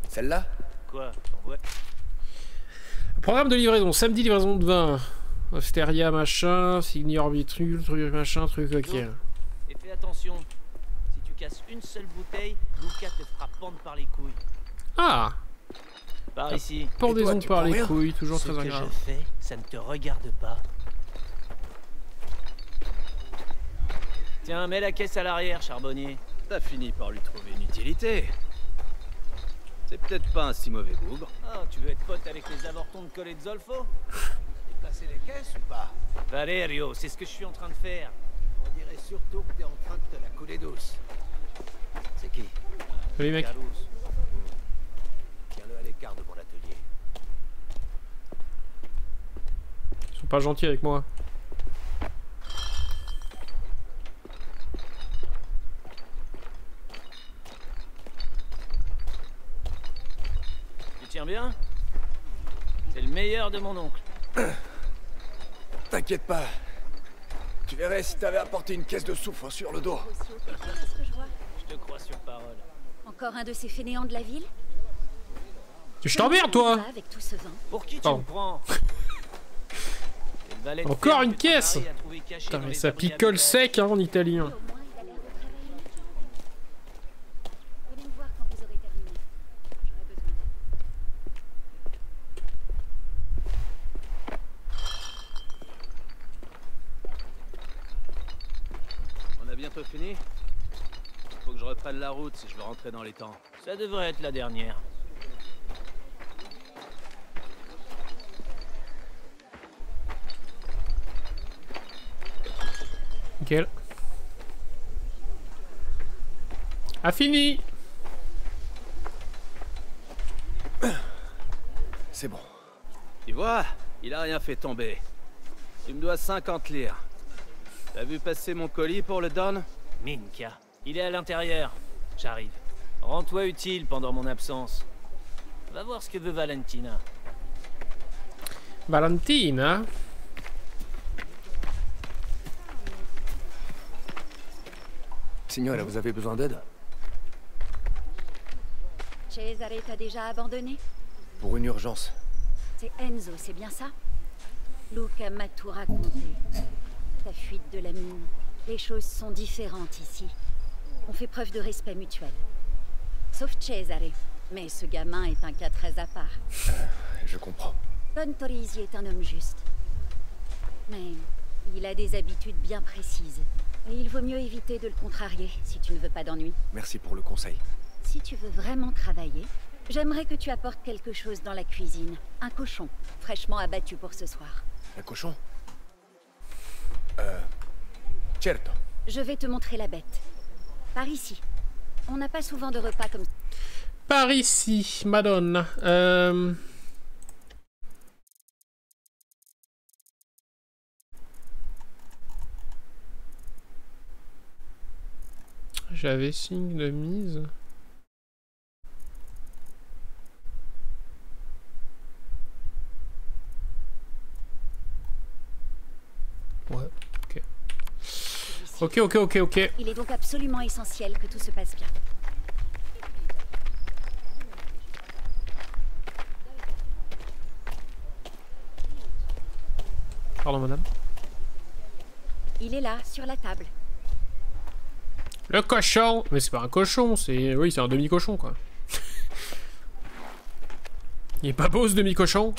Celle-là? Quoi? T'en vois? Programme de livraison, samedi livraison de vin. Osteria machin, Signor Vitrul, truc machin, truc ok. Et fais attention, si tu casses une seule bouteille, Luca te fera pendre par les couilles. Ah! Par ici. Pendaison par les couilles, toujours très agréable. Ce que je fais, ça ne te regarde pas. Tiens, mets la caisse à l'arrière, charbonnier. T'as fini par lui trouver une utilité. C'est peut-être pas un si mauvais bougre. Ah, tu veux être pote avec les avortons de Colle et de Zolfo? Passer les caisses ou pas? Valerio, c'est ce que je suis en train de faire. On dirait surtout que t'es en train de te la couler douce. C'est qui? Salut mec. Tiens-le à l'écart de mon atelier. Ils sont pas gentils avec moi. Tu tiens bien? C'est le meilleur de mon oncle. T'inquiète pas. Tu verrais si t'avais apporté une caisse de soufre sur le dos. Je te crois sur parole. Encore un de ces fainéants de la ville? Je t'emmerde toi! Avec tout ce vin. Pour qui tu me prends? Encore une caisse! Putain mais ça picole sec hein, en italien. Bientôt fini. Faut que je reprenne la route si je veux rentrer dans les temps. Ça devrait être la dernière. Nickel. A fini. C'est bon. Tu vois, il a rien fait tomber. Tu me dois 50 lire. T'as vu passer mon colis pour le Don? Minka, il est à l'intérieur. J'arrive. Rends-toi utile pendant mon absence. Va voir ce que veut Valentina. Valentina? Signora, vous avez besoin d'aide? Cesare t'a déjà abandonné? Pour une urgence. C'est Enzo, c'est bien ça? Luca m'a tout raconté. Ta fuite de la mine. Les choses sont différentes ici. On fait preuve de respect mutuel. Sauf Cesare. Mais ce gamin est un cas très à part. Je comprends. Don Torisi est un homme juste. Mais il a des habitudes bien précises. Et il vaut mieux éviter de le contrarier si tu ne veux pas d'ennui. Merci pour le conseil. Si tu veux vraiment travailler, j'aimerais que tu apportes quelque chose dans la cuisine. Un cochon, fraîchement abattu pour ce soir. Un cochon? Certo. Je vais te montrer la bête. Par ici. On n'a pas souvent de repas comme ça. Par ici, Madonna. J'avais signe de mise. Ouais, ok. Il est donc absolument essentiel que tout se passe bien. Pardon, madame. Il est là, sur la table. Le cochon! Mais c'est pas un cochon, c'est... Oui, c'est un demi-cochon, quoi. Il est pas beau, ce demi-cochon?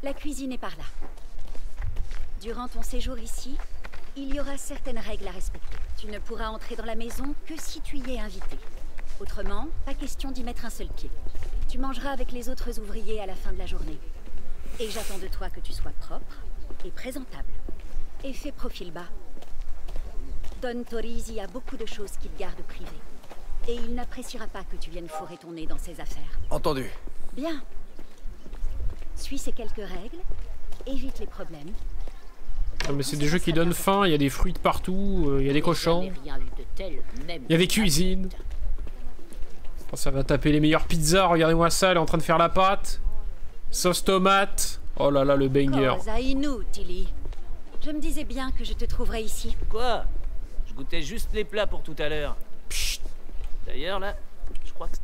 La cuisine est par là. Durant ton séjour ici, il y aura certaines règles à respecter. Tu ne pourras entrer dans la maison que si tu y es invité. Autrement, pas question d'y mettre un seul pied. Tu mangeras avec les autres ouvriers à la fin de la journée. Et j'attends de toi que tu sois propre et présentable. Et fais profil bas. Don Torisi a beaucoup de choses qu'il garde privées. Et il n'appréciera pas que tu viennes fourrer ton nez dans ses affaires. Entendu. Bien. Suis ces quelques règles, évite les problèmes. Ah, mais c'est des jeux qui donnent faim, il y a des fruits de partout, il y a des cochons. Il y a des cuisines. Oh, ça va taper les meilleures pizzas, regardez-moi ça, elle est en train de faire la pâte. Sauce tomate. Oh là là, le banger. Cosa inutili. Je me disais bien que je te trouverais ici. Quoi? Je goûtais juste les plats pour tout à l'heure. D'ailleurs, là, je crois que...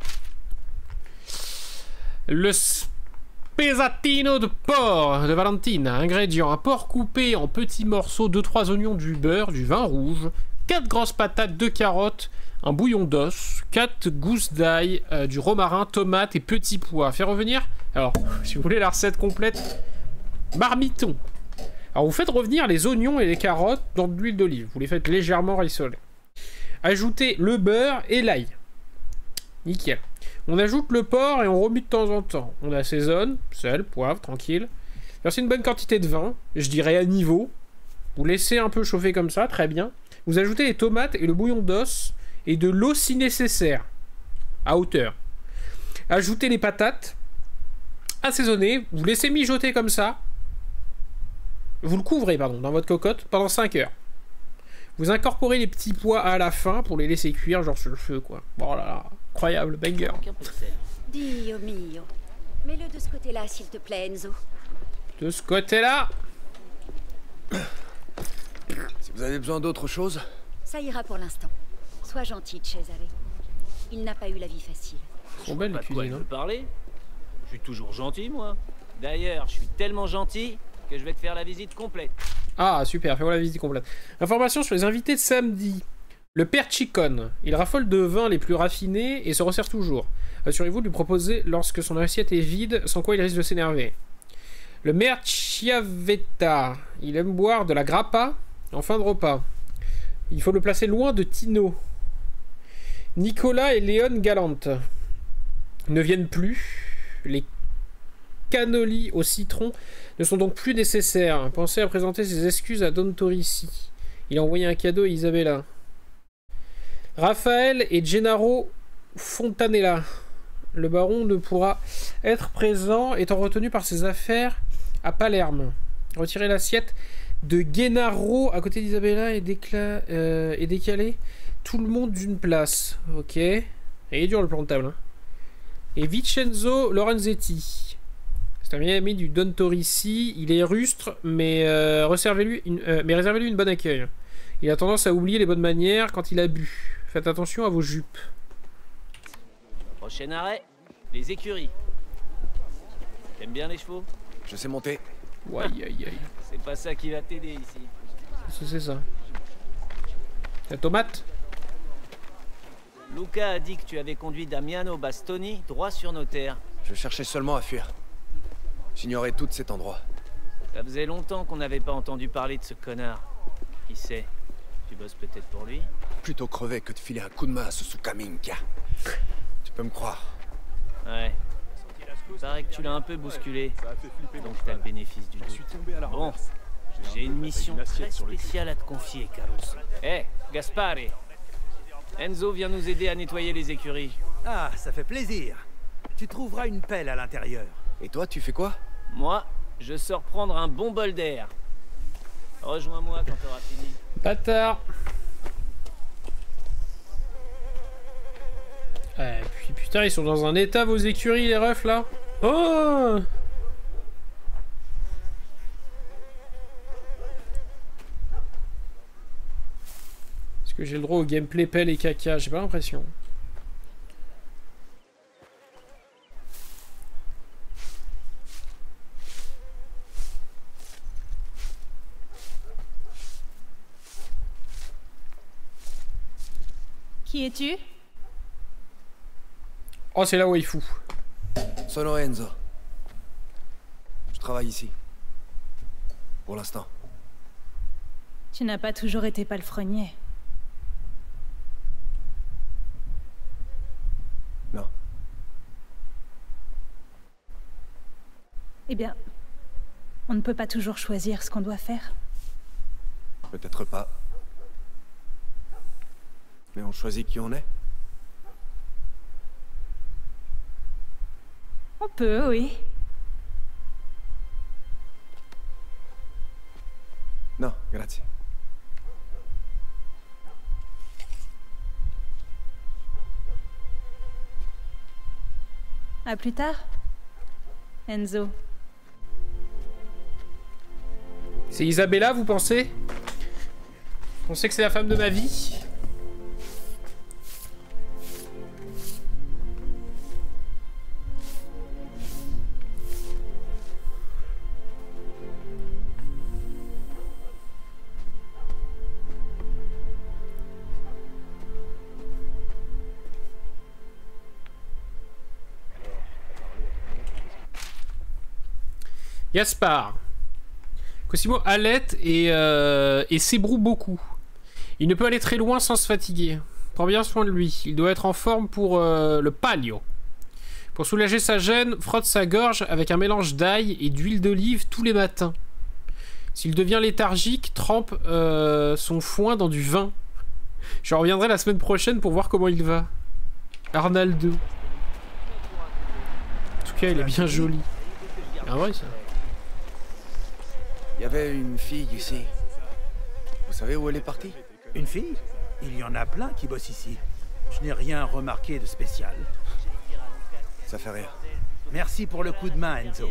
Le spezzatino de porc de Valentina. Ingrédients: un porc coupé en petits morceaux, 2-3 oignons, du beurre, du vin rouge, 4 grosses patates, 2 carottes, un bouillon d'os, 4 gousses d'ail, du romarin, tomates et petits pois. Faire revenir... Alors, si vous voulez la recette complète, marmiton. Alors, vous faites revenir les oignons et les carottes dans de l'huile d'olive. Vous les faites légèrement rissoler. Ajoutez le beurre et l'ail. Nickel. On ajoute le porc et on remue de temps en temps. On assaisonne, sel, poivre, tranquille. Versez une bonne quantité de vin, je dirais à niveau. Vous laissez un peu chauffer comme ça, très bien. Vous ajoutez les tomates et le bouillon d'os et de l'eau si nécessaire, à hauteur. Ajoutez les patates, assaisonnez, vous laissez mijoter comme ça. Vous le couvrez, pardon, dans votre cocotte pendant 5 heures. Vous incorporez les petits pois à la fin pour les laisser cuire, genre sur le feu, quoi. Oh là là, incroyable, banger. Dio mio. Mets-le de ce côté-là, s'il te plaît, Enzo. De ce côté-là. Si vous avez besoin d'autre chose... Ça ira pour l'instant. Sois gentil, Cesare. Il n'a pas eu la vie facile. Sont belles les cuisines, hein. Parler. Je suis toujours gentil, moi. D'ailleurs, je suis tellement gentil que je vais te faire la visite complète. Ah, super, fais-moi la visite complète. Information sur les invités de samedi. Le père Chicone. Il raffole de vins les plus raffinés et se resserre toujours. Assurez-vous de lui proposer lorsque son assiette est vide, sans quoi il risque de s'énerver. Le maire Chiavetta. Il aime boire de la grappa en fin de repas. Il faut le placer loin de Tino. Nicolas et Léon Galante ne viennent plus. cannoli au citron ne sont donc plus nécessaires. Pensez à présenter ses excuses à Don Torici. Il a envoyé un cadeau à Isabella. Raphaël et Gennaro Fontanella. Le baron ne pourra être présent étant retenu par ses affaires à Palerme. Retirez l'assiette de Gennaro à côté d'Isabella et décaler tout le monde d'une place. Ok. Et il est dur le plan de table. Hein. Et Vincenzo Lorenzetti. C'est un vieil ami du Don Torici. Il est rustre, mais réservez-lui une bonne accueil. Il a tendance à oublier les bonnes manières quand il a bu. Faites attention à vos jupes. Prochain arrêt, les écuries. T'aimes bien les chevaux? Je sais monter. Ouais, aïe aïe. C'est pas ça qui va t'aider ici. Qu'est-ce que c'est ça? La tomate? Luca a dit que tu avais conduit Damiano Bastoni droit sur nos terres. Je cherchais seulement à fuir. J'ignorais tout de cet endroit. Ça faisait longtemps qu'on n'avait pas entendu parler de ce connard. Qui sait? Tu bosses peut-être pour lui? Plutôt crever que de filer un coup de main à ce Sukaminka. Tu peux me croire. Ouais. Paraît que tu l'as un peu bousculé. Donc t'as le bénéfice du doute. Bon, j'ai une mission très spéciale à te confier, Caruso. Hé, Gaspare. Enzo vient nous aider à nettoyer les écuries. Ah, ça fait plaisir. Tu trouveras une pelle à l'intérieur. Et toi, tu fais quoi? Moi, je sors prendre un bon bol d'air. Rejoins-moi quand t'auras fini. Bâtard. Puis putain, ils sont dans un état vos écuries, les refs là. Oh! Est-ce que j'ai le droit au gameplay pelle et caca? J'ai pas l'impression. Qui es-tu? Oh, c'est là où il fout. Sono Enzo. Je travaille ici. Pour l'instant. Tu n'as pas toujours été palefrenier. Non. Eh bien, on ne peut pas toujours choisir ce qu'on doit faire. Peut-être pas. Mais on choisit qui on est. On peut, oui. Non, grazie. À plus tard, Enzo. C'est Isabella, vous pensez? Vous pensez que c'est la femme de ma vie? Gaspard. Cosimo halète et s'ébroue beaucoup. Il ne peut aller très loin sans se fatiguer. Prends bien soin de lui. Il doit être en forme pour le palio. Pour soulager sa gêne, frotte sa gorge avec un mélange d'ail et d'huile d'olive tous les matins. S'il devient léthargique, trempe son foin dans du vin. Je reviendrai la semaine prochaine pour voir comment il va. Arnaldo. En tout cas, il est bien joli. Ah ouais, ça. Il y avait une fille ici. Vous savez où elle est partie? Une fille? Il y en a plein qui bossent ici. Je n'ai rien remarqué de spécial. Ça fait rien. Merci pour le coup de main, Enzo.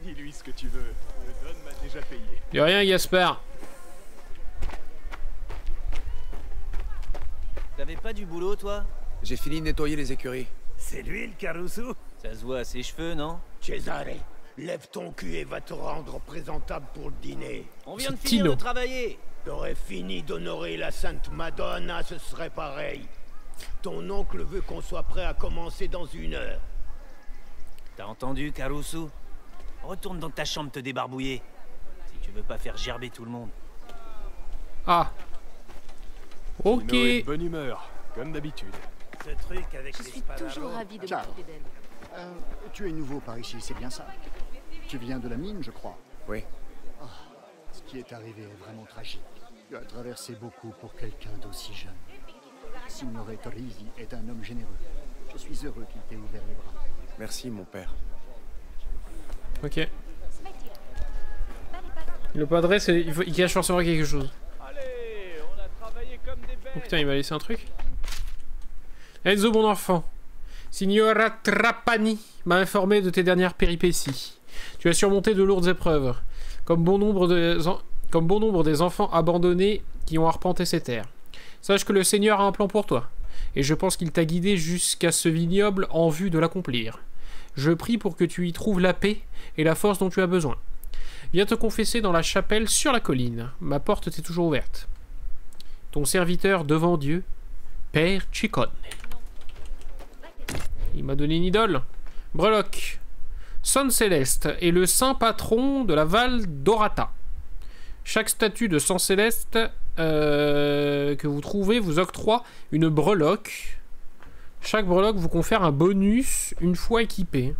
Dis-lui ce que tu veux. Le Don m'a déjà payé. De rien, Gaspard. T'avais pas du boulot, toi? J'ai fini de nettoyer les écuries. C'est lui, le Caruso? Ça se voit à ses cheveux, non? Cesare, lève ton cul et va te rendre présentable pour le dîner. On vient de finir de travailler. T'aurais fini d'honorer la Sainte Madonna, ce serait pareil. Ton oncle veut qu'on soit prêt à commencer dans 1 heure. T'as entendu, Caruso? Retourne dans ta chambre te débarbouiller. Si tu veux pas faire gerber tout le monde. Ah. Ok. Tino est de bonne humeur, comme d'habitude. Ce truc avec Je suis toujours ravie de m'occuper d'elle. Tu es nouveau par ici, c'est bien ça? Tu viens de la mine, je crois. Oui. Ah, ce qui est arrivé est vraiment tragique. Tu as traversé beaucoup pour quelqu'un d'aussi jeune. Signore Torrisi est un homme généreux. Je suis heureux qu'il t'ait ouvert les bras. Merci, mon père. Ok. Le padre, il cache forcément quelque chose. Allez, on a travaillé comme des bêtes. Oh putain, il m'a laissé un truc. Enzo, bon enfant. Signora Trapani m'a informé de tes dernières péripéties. Tu as surmonté de lourdes épreuves, comme bon nombre des enfants abandonnés qui ont arpenté ces terres. Sache que le Seigneur a un plan pour toi, et je pense qu'il t'a guidé jusqu'à ce vignoble en vue de l'accomplir. Je prie pour que tu y trouves la paix et la force dont tu as besoin. Viens te confesser dans la chapelle sur la colline. Ma porte t'est toujours ouverte. Ton serviteur devant Dieu, Père Ciccone. Il m'a donné une idole. Breloque. Son Céleste est le saint patron de la Val d'Orata. Chaque statue de sang céleste que vous trouvez vous octroie une breloque. Chaque breloque vous confère un bonus une fois équipé.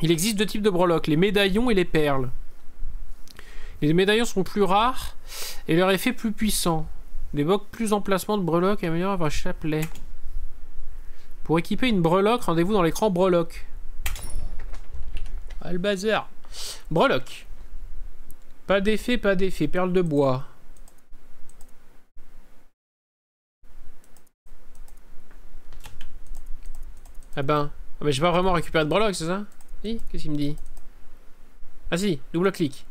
Il existe deux types de breloques, les médaillons et les perles. Les médaillons sont plus rares et leur effet plus puissant. Débloque plus emplacement de breloques et améliore votre chapelet. Pour équiper une breloque, rendez-vous dans l'écran breloque. Ah, le bazar. Breloque. Pas d'effet, pas d'effet. Perle de bois. Ah ben, j'ai pas vraiment récupéré de breloque, c'est ça? Si, qu'est-ce qu'il me dit? Ah si, double clic.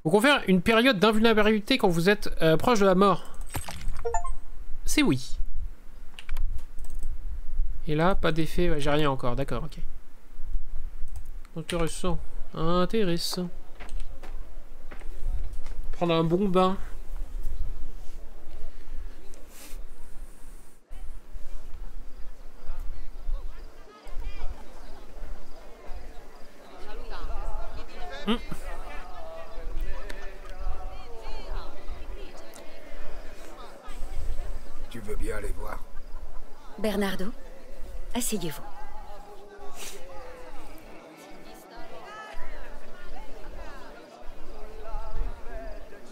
Vous confère une période d'invulnérabilité quand vous êtes proche de la mort. C'est oui. Et là, pas d'effet, ouais, j'ai rien encore, d'accord, ok. Intéressant, intéressant. Prendre un bon bain. Tu veux bien aller voir? Bernardo, asseyez-vous.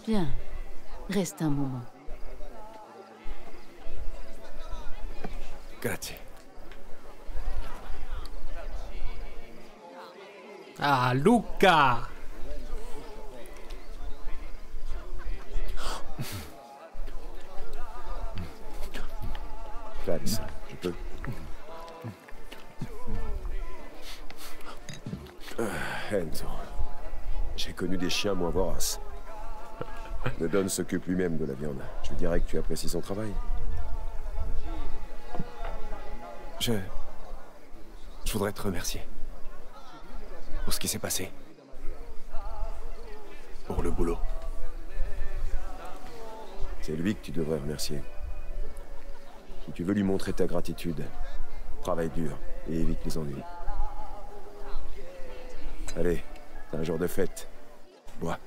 Bien. Reste un moment. Grazie. Ah, Luca! Clarissa, je peux. Enzo. J'ai connu des chiens moins voraces. Le Don s'occupe lui-même de la viande. Je lui dirais que tu apprécies son travail. Je voudrais te remercier. Pour ce qui s'est passé. Pour le boulot. C'est lui que tu devrais remercier. Si tu veux lui montrer ta gratitude, travaille dur et évite les ennuis. Allez, c'est un jour de fête. Bois.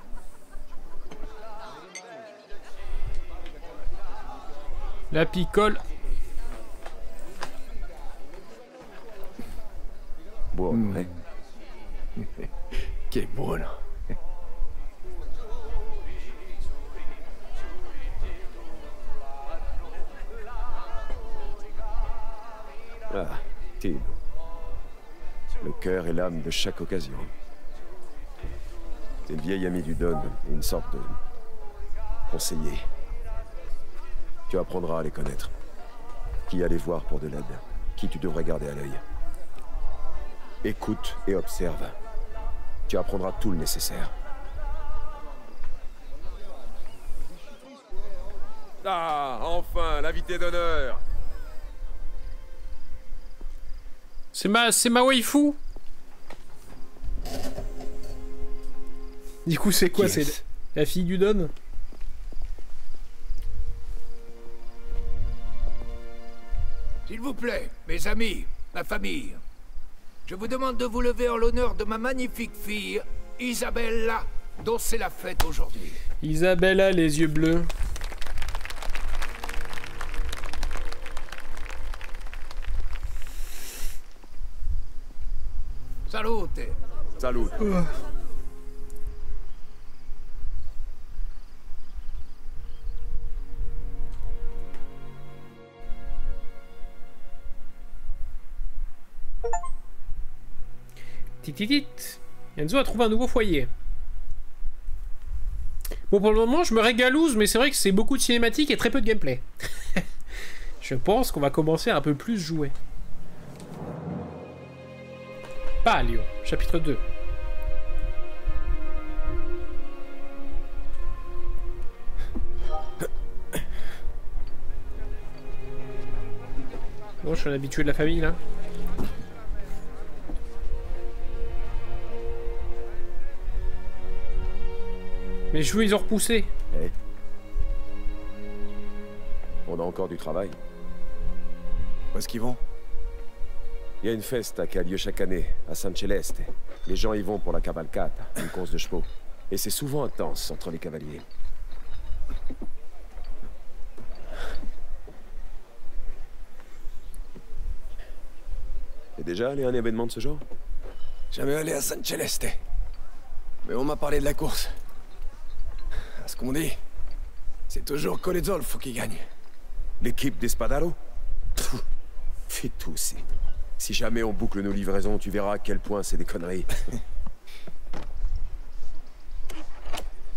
La picole. Bois, ouais. Che buono. Ah, Tino. Le cœur et l'âme de chaque occasion. C'est le vieil ami du Don, une sorte de conseiller. Tu apprendras à les connaître. Qui aller voir pour de l'aide, qui tu devrais garder à l'œil. Écoute et observe. Tu apprendras tout le nécessaire. Ah, enfin, l'invité d'honneur. C'est ma waifu. Du coup, c'est quoi? C'est la fille du Don? S'il vous plaît, mes amis, ma famille, je vous demande de vous lever en l'honneur de ma magnifique fille, Isabella, dont c'est la fête aujourd'hui. Isabella, les yeux bleus. Salute. Salut. Tititit. Enzo a trouvé un nouveau foyer. Bon, pour le moment, je me régalouse, mais c'est vrai que c'est beaucoup de cinématiques et très peu de gameplay. Je pense qu'on va commencer à un peu plus jouer. Palio, chapitre 2. Bon, je suis un habitué de la famille, là. Les cheveux, ils ont repoussé. Hey. On a encore du travail. Où est-ce qu'ils vont? Il y a une festa qui a lieu chaque année, à San Celeste. Les gens y vont pour la cavalcata, une course de chevaux. Et c'est souvent intense entre les cavaliers. T'es déjà allé à un événement de ce genre? Jamais allé à San Celeste. Mais on m'a parlé de la course. À ce qu'on dit, c'est toujours Colezzolfo qui gagne. L'équipe d'Espadaro? Fais tout aussi. Si jamais on boucle nos livraisons, tu verras à quel point c'est des conneries.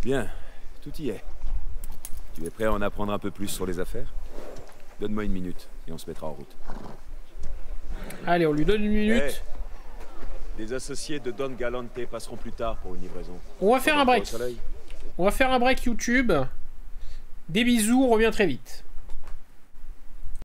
Bien, tout y est. Tu es prêt à en apprendre un peu plus sur les affaires? Donne-moi une minute et on se mettra en route. Allez, on lui donne une minute. Hey, les associés de Don Galante passeront plus tard pour une livraison. On va faire un break. On va faire un break YouTube. Des bisous, on revient très vite.